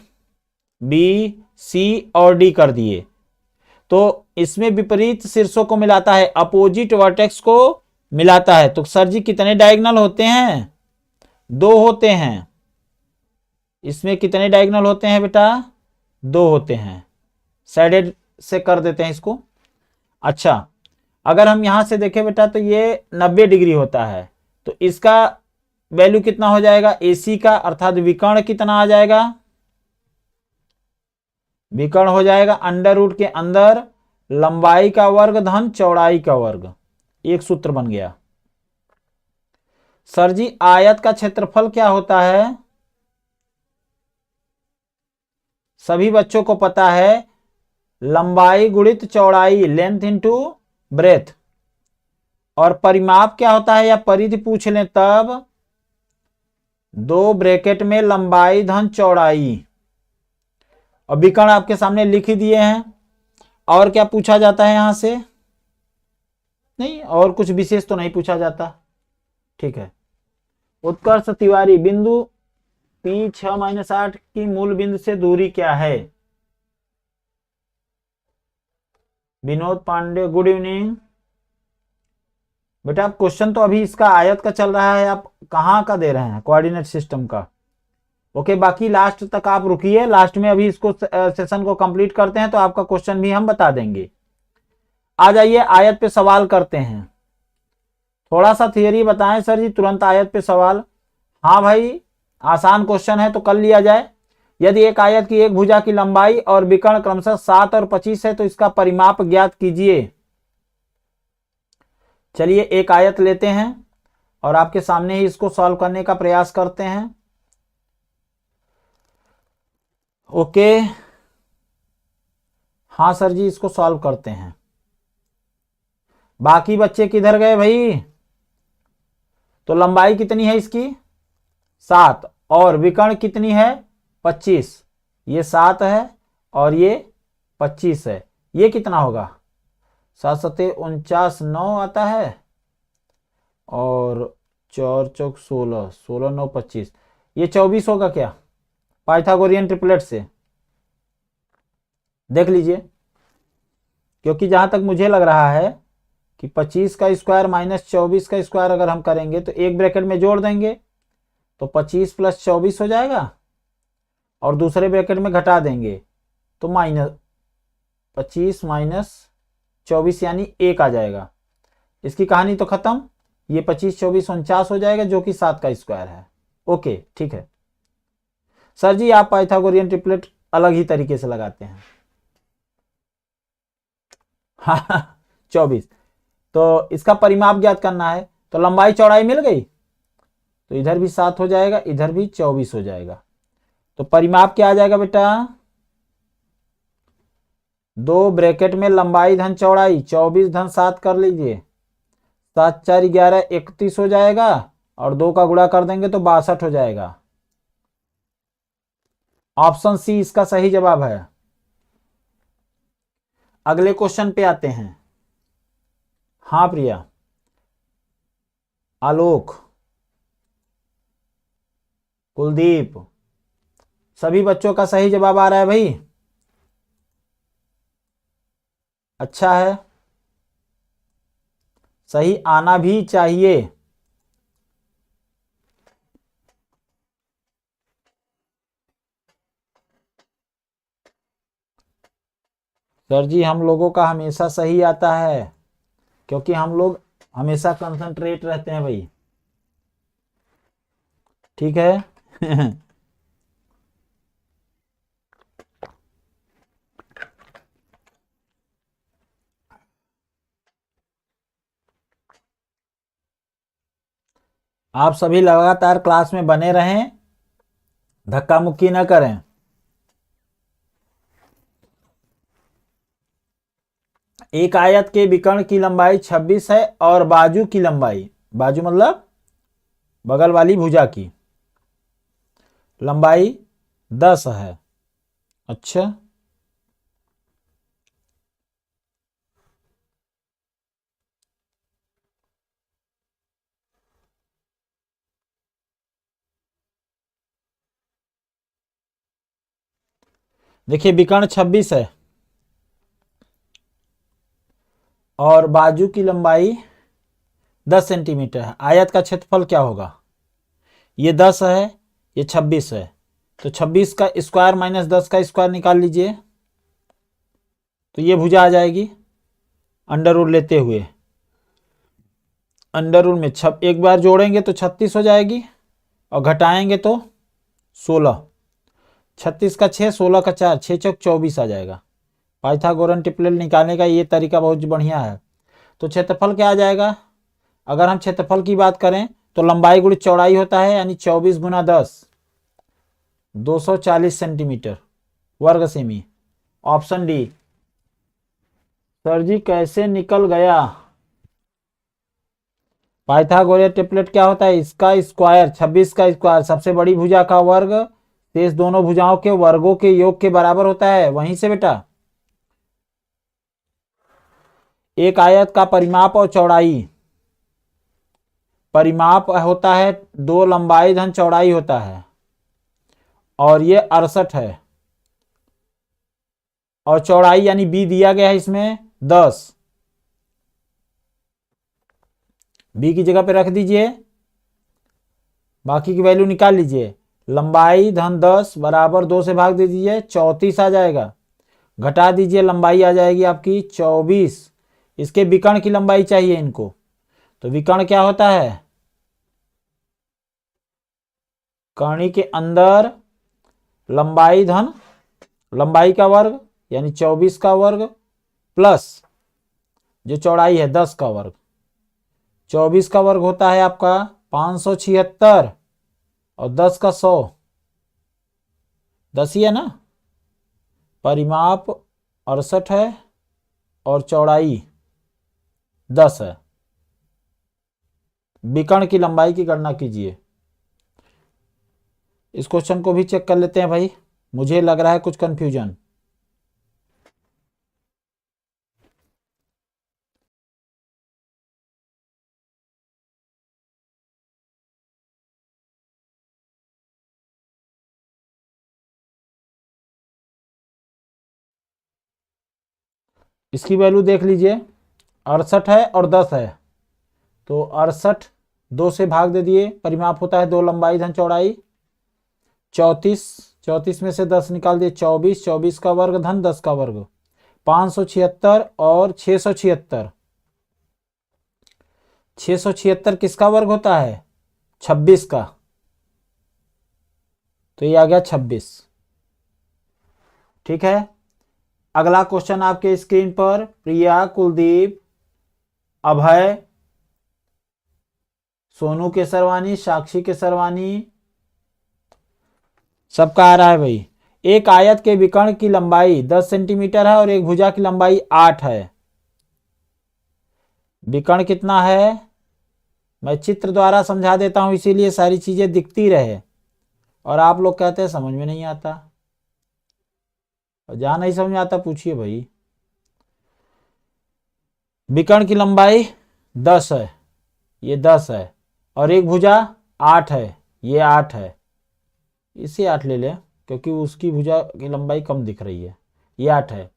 बी सी और डी कर दिए, तो इसमें विपरीत शीर्षों को मिलाता है, अपोजिट वर्टेक्स को मिलाता है। तो सर जी कितने डायगोनल होते हैं? 2 होते हैं। इसमें कितने डायगोनल होते हैं बेटा? 2 होते हैं। साइडेड से कर देते हैं इसको। अच्छा, अगर हम यहां से देखें बेटा तो ये 90 डिग्री होता है, तो इसका वैल्यू कितना हो जाएगा? AC का, अर्थात विकर्ण कितना आ जाएगा? विकर्ण हो जाएगा अंडर रूट के अंदर लंबाई का वर्ग धन चौड़ाई का वर्ग, एक सूत्र बन गया। सर जी आयत का क्षेत्रफल क्या होता है? सभी बच्चों को पता है, लंबाई गुणित चौड़ाई, लेंथ इंटू ब्रेथ। और परिमाप क्या होता है, या परिधि पूछ लें तब 2 ब्रैकेट में लंबाई धन चौड़ाई। और विकर्ण आपके सामने लिख ही दिए हैं। और क्या पूछा जाता है यहां से? नहीं, और कुछ विशेष तो नहीं पूछा जाता। ठीक है, उत्कर्ष तिवारी, बिंदु P6-8 की मूल बिंदु से दूरी क्या है? Vinod Pandey, good evening. बेटा आप क्वेश्चन तो अभी इसका आयत का चल रहा है, आप कहाँ का दे रहे हैं, कोऑर्डिनेट सिस्टम का। ओके, बाकी लास्ट तक आप रुकिए, लास्ट में अभी इसको सेशन को कंप्लीट करते हैं तो आपका क्वेश्चन भी हम बता देंगे। आ जाइए आयत पे सवाल करते हैं। थोड़ा सा थियरी बताएं सर जी, तुरंत आयत पे सवाल। हाँ भाई, आसान क्वेश्चन है तो कर लिया जाए। यदि एक आयत की एक भुजा की लंबाई और विकर्ण क्रमशः 7 और 25 है तो इसका परिमाप ज्ञात कीजिए। चलिए एक आयत लेते हैं और आपके सामने ही इसको सॉल्व करने का प्रयास करते हैं। ओके, हाँ सर जी इसको सॉल्व करते हैं। बाकी बच्चे किधर गए भाई? तो लंबाई कितनी है इसकी? 7, और विकर्ण कितनी है? 25। ये 7 है और ये 25 है। ये कितना होगा? 7 सते 49, 9 आता है, और 4 चौक 16, 16 9 25, ये 24 होगा क्या? पाइथागोरियन ट्रिपलेट से देख लीजिए, क्योंकि जहां तक मुझे लग रहा है कि 25 का स्क्वायर माइनस 24 का स्क्वायर अगर हम करेंगे तो एक ब्रैकेट में जोड़ देंगे तो 25 प्लस 24 हो जाएगा, और दूसरे ब्रैकेट में घटा देंगे तो माइनस 25 माइनस 24 यानी 1 आ जाएगा। इसकी कहानी तो खत्म। ये 25 24 49 हो जाएगा, जो कि 7 का स्क्वायर है। ओके ठीक है सर जी, आप पाइथागोरियन ट्रिपलेट अलग ही तरीके से लगाते हैं। हाँ 24, तो इसका परिमाप ज्ञात करना है, तो लंबाई चौड़ाई मिल गई, तो इधर भी 7 हो जाएगा, इधर भी 24 हो जाएगा। तो परिमाप क्या आ जाएगा बेटा? 2 ब्रैकेट में लंबाई धन चौड़ाई 24 धन 7 कर लीजिए, 7 4 11 31 हो जाएगा, और 2 का गुणा कर देंगे तो 62 हो जाएगा। ऑप्शन सी इसका सही जवाब है। अगले क्वेश्चन पे आते हैं। हाँ प्रिया, आलोक, कुलदीप, सभी बच्चों का सही जवाब आ रहा है भाई? अच्छा है, सही आना भी चाहिए। सर जी हम लोगों का हमेशा सही आता है, क्योंकि हम लोग हमेशा कंसंट्रेट रहते हैं भाई। ठीक है आप सभी लगातार क्लास में बने रहें, धक्का मुक्की न करें। एक आयत के विकर्ण की लंबाई 26 है और बाजू की लंबाई, बाजू मतलब बगल वाली भुजा की लंबाई 10 है। अच्छा, देखिए विकर्ण 26 है और बाजू की लंबाई 10 सेंटीमीटर है। आयत का क्षेत्रफल क्या होगा? ये 10 है, ये 26 है, तो 26 का स्क्वायर माइनस 10 का स्क्वायर निकाल लीजिए, तो ये भुजा आ जाएगी। अंडर रूट लेते हुए अंडर रूट में एक बार जोड़ेंगे तो 36 हो जाएगी, और घटाएंगे तो 16, 36 का 6, 16 का 4, 6 चौक 24 आ जाएगा। पाइथागोरन ट्रिपलेट निकालने का ये तरीका बहुत बढ़िया है। तो क्षेत्रफल क्या आ जाएगा? अगर हम क्षेत्रफल की बात करें तो लंबाई गुणित चौड़ाई होता है, यानी 24 गुना 10, 240 सेंटीमीटर वर्ग सेमी। Option D. सर जी कैसे निकल गया? पाइथागोरस ट्रिपलेट क्या होता है? इसका स्क्वायर 26 का स्क्वायर सबसे बड़ी भुजा का वर्ग शेष दोनों भुजाओं के वर्गों के योग के बराबर होता है। वहीं से बेटा एक आयत का परिमाप और चौड़ाई, परिमाप होता है 2 लंबाई धन चौड़ाई होता है, और ये 68 है, और चौड़ाई यानी बी दिया गया है इसमें 10, बी की जगह पे रख दीजिए, बाकी की वैल्यू निकाल लीजिए। लंबाई धन 10 बराबर 2 से भाग दे दीजिए, 34 आ जाएगा। घटा दीजिए, लंबाई आ जाएगी आपकी 24। इसके विकर्ण की लंबाई चाहिए इनको, तो विकर्ण क्या होता है, कर्ण के अंदर लंबाई धन लंबाई का वर्ग यानी 24 का वर्ग प्लस जो चौड़ाई है 10 का वर्ग। 24 का वर्ग होता है आपका 576 और 10 का 100, 10 ही है ना। परिमाप 68 है और चौड़ाई 10 है। विकर्ण की लंबाई की गणना कीजिए। इस क्वेश्चन को भी चेक कर लेते हैं भाई, मुझे लग रहा है कुछ कंफ्यूजन। इसकी वैल्यू देख लीजिए, 68 है और 10 है, तो 68 2 से भाग दे दिए, परिमाप होता है 2 लंबाई धन चौड़ाई। 34 में से 10 निकाल दिए, 24 का वर्ग धन 10 का वर्ग। 576 और 676, 676 किसका वर्ग होता है, 26 का, तो ये आ गया 26। ठीक है, अगला क्वेश्चन आपके स्क्रीन पर, प्रिया, कुलदीप, अभय, सोनू केसरवानी, साक्षी केसरवानी, सबका आ रहा है भाई। एक आयत के विकर्ण की लंबाई 10 सेंटीमीटर है और एक भुजा की लंबाई 8 है। विकर्ण कितना है, मैं चित्र द्वारा समझा देता हूं इसीलिए सारी चीजें दिखती रहे, और आप लोग कहते हैं समझ में नहीं आता, और जहां नहीं समझ में आता पूछिए भाई। विकर्ण की लंबाई 10 है, ये 10 है, और एक भुजा 8 है, ये 8 है। इसे 8 ले लें क्योंकि उसकी भुजा की लंबाई कम दिख रही है, ये 8 है।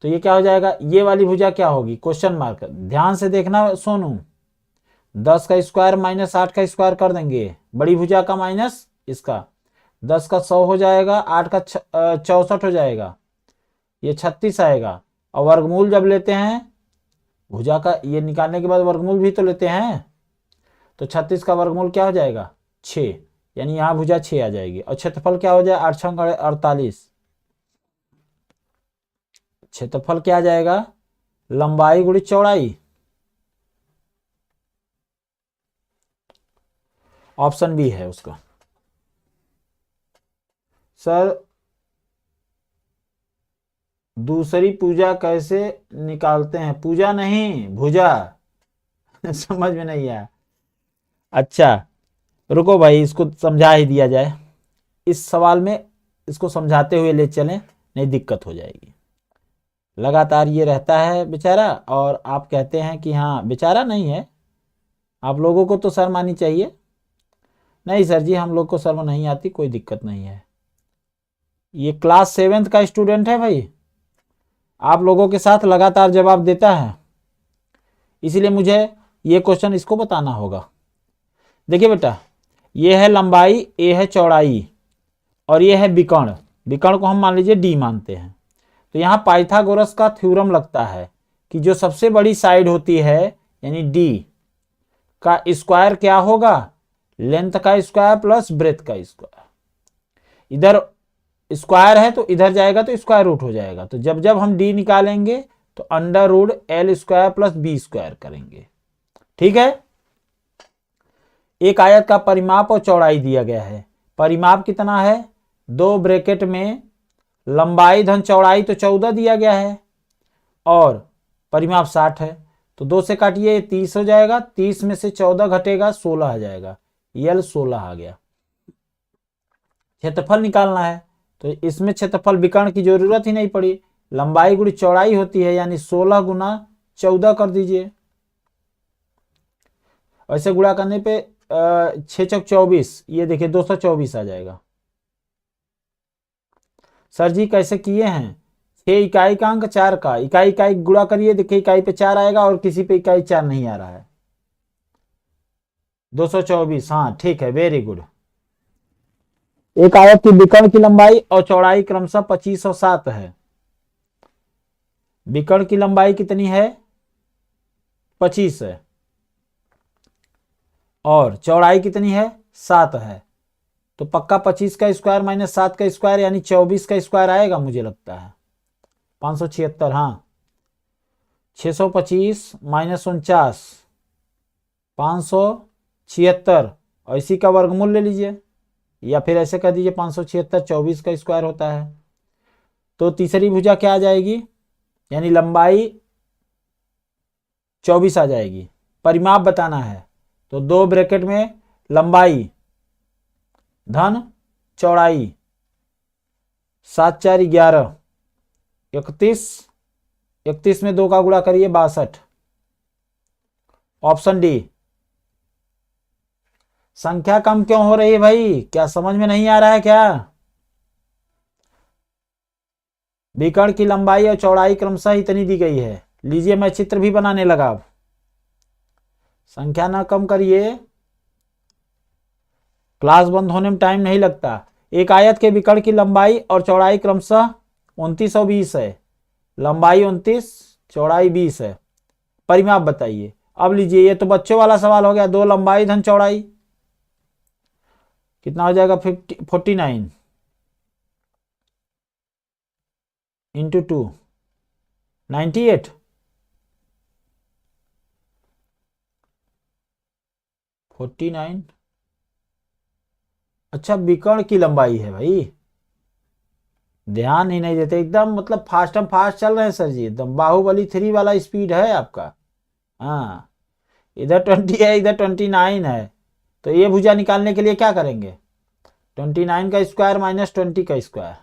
तो ये क्या हो जाएगा, ये वाली भुजा क्या होगी, क्वेश्चन मार्क, ध्यान से देखना सोनू। 10 का स्क्वायर माइनस 8 का स्क्वायर कर देंगे, बड़ी भुजा का माइनस इसका, 10 का 100 हो जाएगा, 8 का 64 हो जाएगा, ये 36 आएगा। और वर्गमूल जब लेते हैं भुजा का, ये निकालने के बाद वर्गमूल भी तो लेते हैं, तो 36 का वर्गमूल क्या हो जाएगा, 6, यानी यहां भुजा 6 आ जाएगी। और क्षेत्रफल क्या हो जाए, 8 6 48, क्षेत्रफल क्या आ जाएगा, लंबाई गुणित चौड़ाई। ऑप्शन बी है उसका। सर दूसरी पूजा कैसे निकालते हैं, पूजा नहीं भुजा समझ में नहीं आया। अच्छा रुको भाई, इसको समझा ही दिया जाए, इस सवाल में इसको समझाते हुए ले चलें, नहीं दिक्कत हो जाएगी। लगातार ये रहता है बेचारा, और आप कहते हैं कि हाँ बेचारा नहीं है, आप लोगों को तो शर्म आनी चाहिए। नहीं सर जी, हम लोग को शर्म नहीं आती, कोई दिक्कत नहीं है। ये क्लास 7th का स्टूडेंट है भाई, आप लोगों के साथ लगातार जवाब देता है, इसीलिए मुझे ये क्वेश्चन इसको बताना होगा। देखिए बेटा, ये है लंबाई, ये है चौड़ाई, और ये है विकर्ण। विकर्ण को हम मान लीजिए डी मानते हैं। तो यहाँ पाइथागोरस का थ्योरम लगता है कि जो सबसे बड़ी साइड होती है यानी डी का स्क्वायर क्या होगा, लेंथ का स्क्वायर प्लस ब्रेथ का स्क्वायर। इधर स्क्वायर है तो इधर जाएगा तो स्क्वायर रूट हो जाएगा, तो जब जब हम डी निकालेंगे तो under root L square plus B square करेंगे। ठीक है, एक आयत का परिमाप और चौड़ाई दिया गया है। परिमाप कितना है, 2 ब्रैकेट में लंबाई धन चौड़ाई तो 14 दिया गया है, और परिमाप 60 है, तो 2 से काटिए 30 हो जाएगा, 30 में से 14 घटेगा 16 आ जाएगा, यल 16 आ गया। क्षेत्रफल निकालना है, तो इसमें क्षेत्रफल विकर्ण की जरूरत ही नहीं पड़ी, लंबाई गुणी चौड़ाई होती है, यानी 16 गुना 14 कर दीजिए। ऐसे गुणा करने पे 6 चौक 24, ये देखिए 224 आ जाएगा। सर जी कैसे किए हैं, 6 इकाई का अंक 4 का, इकाई इकाई गुणा करिए, देखिए इकाई पे 4 आएगा और किसी पे इकाई 4 नहीं आ रहा है। 224, हाँ ठीक है, वेरी गुड। एक आयत की विकर्ण की लंबाई और चौड़ाई क्रमशः 25 और 7 है। विकर्ण की लंबाई कितनी है? 25 है और चौड़ाई कितनी है? 7 है। तो पक्का 25 का स्क्वायर माइनस 7 का स्क्वायर यानी 24 का स्क्वायर आएगा मुझे लगता है। 576, हाँ 625 माइनस 49, 576 और इसी का वर्गमूल ले लीजिए, या फिर ऐसे कर दीजिए 576 24 का स्क्वायर होता है। तो तीसरी भुजा क्या आ जाएगी, यानी लंबाई 24 आ जाएगी। परिमाप बताना है तो 2 ब्रैकेट में लंबाई धन चौड़ाई 7 4 11, 31, 31 में 2 का गुणा करिए 62। Option D. संख्या कम क्यों हो रही है भाई, क्या समझ में नहीं आ रहा है क्या? विकर्ण की लंबाई और चौड़ाई क्रमशः इतनी दी गई है। लीजिए मैं चित्र भी बनाने लगा। अब संख्या ना कम करिए, क्लास बंद होने में टाइम नहीं लगता। एक आयत के विकर्ण की लंबाई और चौड़ाई क्रमशः 29 और 20 है। लंबाई 29, चौड़ाई 20 है। परिमाप बताइए। अब लीजिए, ये तो बच्चों वाला सवाल हो गया। 2 लंबाई धन चौड़ाई कितना हो जाएगा? 49 इंटू 2, 98, 49। अच्छा, विकर्ण की लंबाई है भाई, ध्यान ही नहीं देते एकदम, मतलब फास्ट हम फास्ट चल रहे हैं सर जी, एकदम बाहुबली 3 वाला स्पीड है आपका। हाँ, इधर 20 है, इधर 29 है। तो ये भुजा निकालने के लिए क्या करेंगे? 29 का स्क्वायर माइनस 20 का स्क्वायर।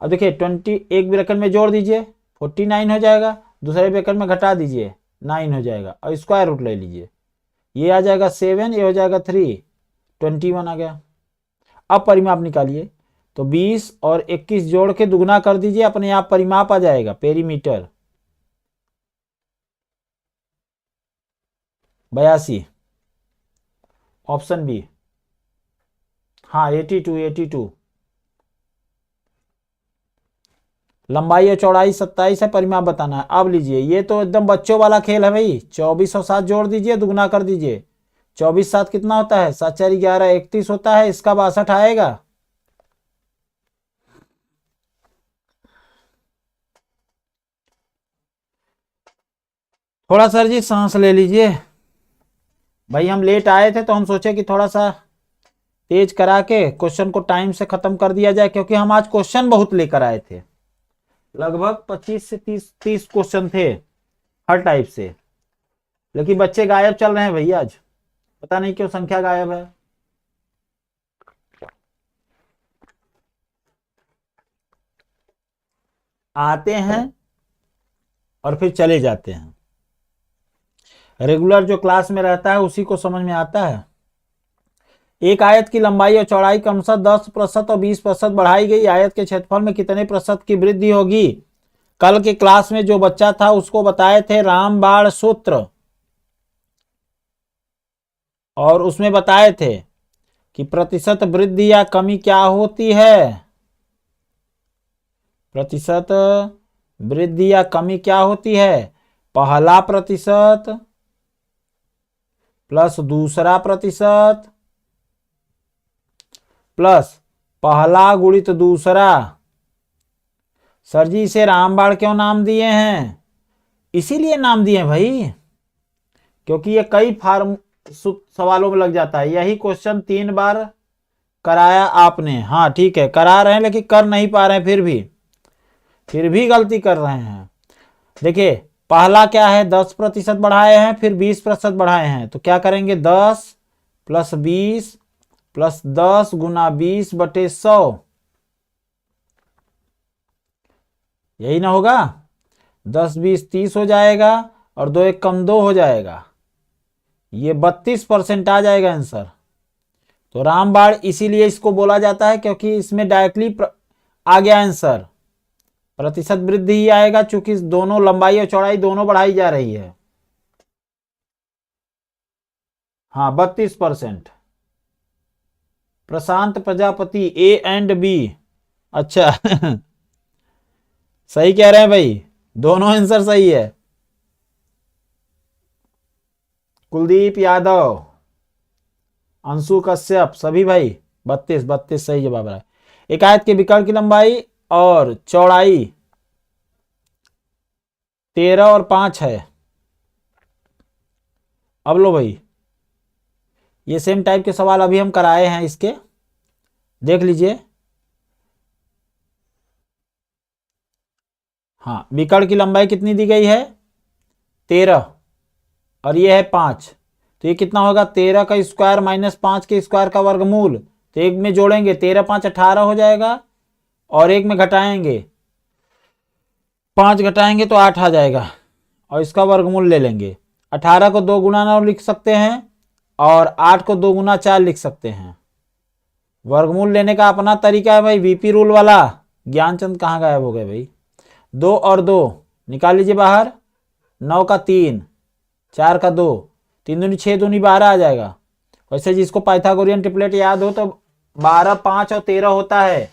अब देखिए 20 एक ब्रैकेट में जोड़ दीजिए 49 हो जाएगा, दूसरे ब्रैकेट में घटा दीजिए 9 हो जाएगा, और स्क्वायर रूट ले लीजिए, ये आ जाएगा 7, ये हो जाएगा 3, 21 आ गया। अब परिमाप निकालिए तो 20 और 21 जोड़ के दुगना कर दीजिए, अपने आप परिमाप आ जाएगा, पेरीमीटर 82। ऑप्शन बी, हाँ 82। लंबाई और चौड़ाई 27 है, परिमाप बताना है। अब लीजिए, ये तो एकदम बच्चों वाला खेल है भाई। 24 और 7 जोड़ दीजिए, दुगना कर दीजिए। 24 7 कितना होता है? 7 4 11, 31 होता है, इसका 62 आएगा। थोड़ा सर जी सांस ले लीजिए भाई, हम लेट आए थे तो हम सोचे कि थोड़ा सा तेज करा के क्वेश्चन को टाइम से खत्म कर दिया जाए, क्योंकि हम आज क्वेश्चन बहुत लेकर आए थे। लगभग 25 से 30 क्वेश्चन थे हर टाइप से, लेकिन बच्चे गायब चल रहे हैं भैया आज, पता नहीं क्यों संख्या गायब है। आते हैं और फिर चले जाते हैं। रेगुलर जो क्लास में रहता है उसी को समझ में आता है। एक आयत की लंबाई और चौड़ाई क्रमशः 10% और 20% बढ़ाई गई। आयत के क्षेत्रफल में कितने प्रतिशत की वृद्धि होगी? कल के क्लास में जो बच्चा था उसको बताए थे रामबाण सूत्र, और उसमें बताए थे कि प्रतिशत वृद्धि या कमी क्या होती है। प्रतिशत वृद्धि या कमी क्या होती है? पहला प्रतिशत प्लस दूसरा प्रतिशत प्लस पहला गुणित दूसरा। सर जी इसे रामबाण क्यों नाम दिए हैं? इसीलिए नाम दिए हैं भाई, क्योंकि ये कई फार्म सवालों में लग जाता है। यही क्वेश्चन 3 बार कराया आपने। हाँ ठीक है, करा रहे हैं लेकिन कर नहीं पा रहे हैं, फिर भी गलती कर रहे हैं। देखिए पहला क्या है? 10% बढ़ाए हैं, फिर 20% बढ़ाए हैं, तो क्या करेंगे? 10 प्लस 20 प्लस 10 गुना 20/100, यही ना होगा? 10 20 30 हो जाएगा, और 2 1 कम 2 हो जाएगा, ये 32% आ जाएगा आंसर। तो रामबाण इसीलिए इसको बोला जाता है क्योंकि इसमें डायरेक्टली आ गया आंसर, प्रतिशत वृद्धि ही आएगा, चूंकि दोनों लंबाई और चौड़ाई दोनों बढ़ाई जा रही है। हाँ 32%। प्रशांत प्रजापति, ए एंड बी। अच्छा सही कह रहे हैं भाई, दोनों आंसर सही है। कुलदीप यादव, अंशु कश्यप, सभी भाई 32 32 सही जवाब है। एक आयत के विकर्ण की लंबाई और चौड़ाई 13 और 5 है। अब लो भाई, ये सेम टाइप के सवाल अभी हम कराए हैं, इसके देख लीजिए। हाँ, विकर्ण की लंबाई कितनी दी गई है? 13 और ये है 5, तो ये कितना होगा? 13 का स्क्वायर माइनस 5 के स्क्वायर का वर्गमूल। तो एक में जोड़ेंगे 13 5 18 हो जाएगा, और एक में घटाएंगे 5 घटाएंगे तो 8 आ जाएगा, और इसका वर्गमूल ले लेंगे। 18 को 2 गुना 9 लिख सकते हैं, और 8 को 2 गुना 4 लिख सकते हैं। वर्गमूल लेने का अपना तरीका है भाई, वीपी रूल वाला। ज्ञानचंद कहाँ गायब हो गए भाई? 2 और 2 निकाल लीजिए बाहर, 9 का 3, 4 का 2, 3 दूनी 6, दूनी 12 आ जाएगा। वैसे जिसको पाइथागोरियन ट्रिपलेट याद हो तो 12 5 और 13 होता है।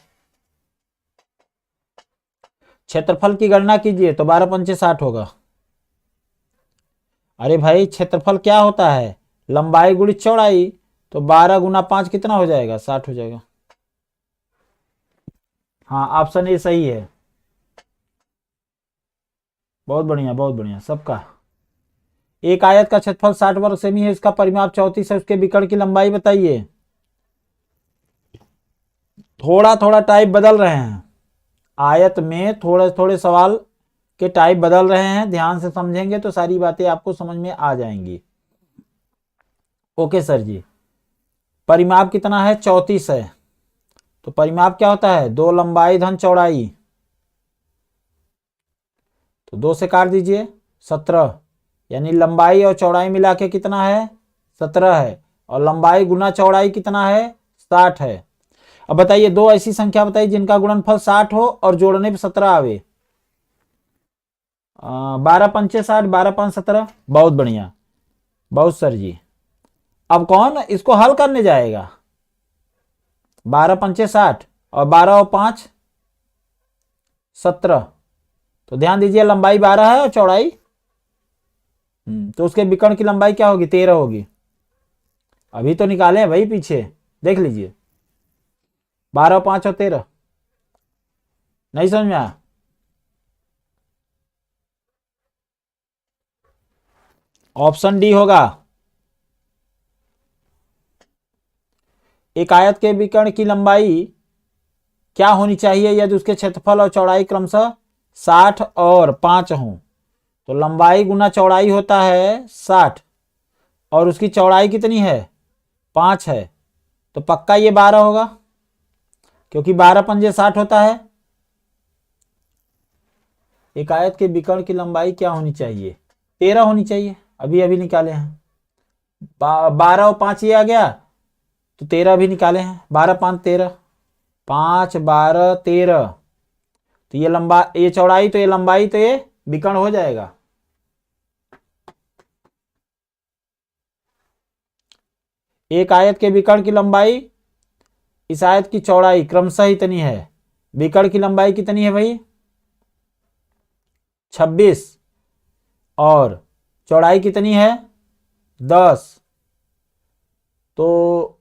क्षेत्रफल की गणना कीजिए तो 12 पंचे 60 होगा। अरे भाई क्षेत्रफल क्या होता है? लंबाई गुणित चौड़ाई, तो 12 गुना 5 कितना हो जाएगा? 60 हो जाएगा। हाँ, ऑप्शन ए सही है। बहुत बढ़िया बहुत बढ़िया सबका। एक आयत का क्षेत्रफल 60 वर्ग सेमी है, इसका परिमाप 34 है, उसके विकर्ण की लंबाई बताइए। थोड़ा थोड़ा टाइप बदल रहे हैं, आयत में थोड़े थोड़े सवाल के टाइप बदल रहे हैं, ध्यान से समझेंगे तो सारी बातें आपको समझ में आ जाएंगी। ओके सर जी। परिमाप कितना है? 34 है। तो परिमाप क्या होता है? 2 लंबाई धन चौड़ाई, तो 2 से काट दीजिए 17, यानी लंबाई और चौड़ाई मिला के कितना है? 17 है, और लंबाई गुना चौड़ाई कितना है? 60 है। अब बताइए दो ऐसी संख्या बताइए जिनका गुणनफल 60 हो और जोड़ने पे 17 आवे। 12 पंचे 60, 12 5 17। बहुत बढ़िया, बहुत सर जी। अब कौन इसको हल करने जाएगा? 12 पंचे 60 और 12 और 5 17। तो ध्यान दीजिए लंबाई 12 है और चौड़ाई तो उसके विकर्ण की लंबाई क्या होगी? 13 होगी। अभी तो निकाले हैं भाई, पीछे देख लीजिए। 12 5 और 13 नहीं समझ में आया? ऑप्शन डी होगा। एक आयत के विकर्ण की लंबाई क्या होनी चाहिए यदि उसके क्षेत्रफल और चौड़ाई क्रमशः 60 और 5 हों? तो लंबाई गुना चौड़ाई होता है 60, और उसकी चौड़ाई कितनी है? 5 है, तो पक्का ये 12 होगा, क्योंकि 12 पंजे 60 होता है। एक आयत के विकर्ण की लंबाई क्या होनी चाहिए? 13 होनी चाहिए, अभी अभी निकाले हैं। 12 और 5 ये आ गया, तो 13 भी निकाले हैं। 12 5 13, 5 12 13, तो ये लंबा ये चौड़ाई तो ये लंबाई तो ये विकर्ण हो जाएगा। एक आयत के विकर्ण की लंबाई इस आयत की चौड़ाई क्रमशः इतनी है। विकर्ण की लंबाई कितनी है भाई? 26, और चौड़ाई कितनी है? 10। तो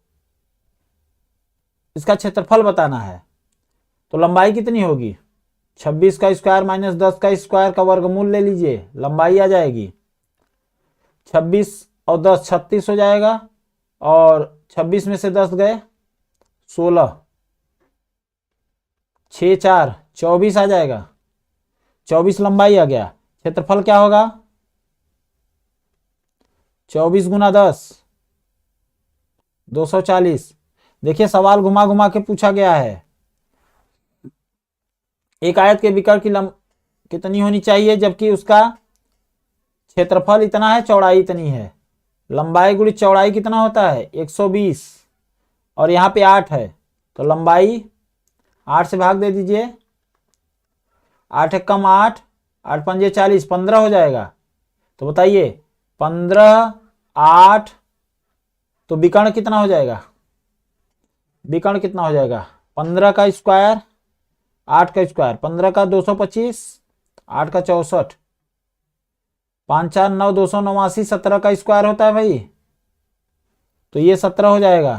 इसका क्षेत्रफल बताना है, तो लंबाई कितनी होगी? 26 का स्क्वायर माइनस 10 का स्क्वायर का वर्गमूल ले लीजिए, लंबाई आ जाएगी। 26 और 10 36 हो जाएगा, और 26 में से 10 गए 16, 6 4 24 आ जाएगा। 24 लंबाई आ गया। क्षेत्रफल क्या होगा? 24 गुना 10 240। देखिए सवाल घुमा घुमा के पूछा गया है। एक आयत के विकर्ण की कितनी होनी चाहिए जबकि उसका क्षेत्रफल इतना है, चौड़ाई इतनी है? लंबाई गुणित चौड़ाई कितना होता है? 120, और यहाँ पे 8 है, तो लंबाई 8 से भाग दे दीजिए। 8 एक कम 8, 8 पंजे 40, 15 हो जाएगा। तो बताइए 15 8 तो विकर्ण कितना हो जाएगा, विकर्ण कितना हो जाएगा, 15 का स्क्वायर 8 का स्क्वायर, 15 का 225, 8 का 64, 5 4 9 289, 17 का स्क्वायर होता है भाई, तो ये 17 हो जाएगा।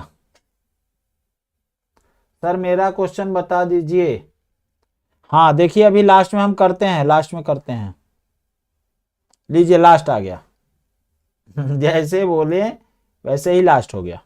सर मेरा क्वेश्चन बता दीजिए। हाँ देखिए अभी लास्ट में हम करते हैं, लास्ट में करते हैं। लीजिए लास्ट आ गया जैसे बोले वैसे ही लास्ट हो गया।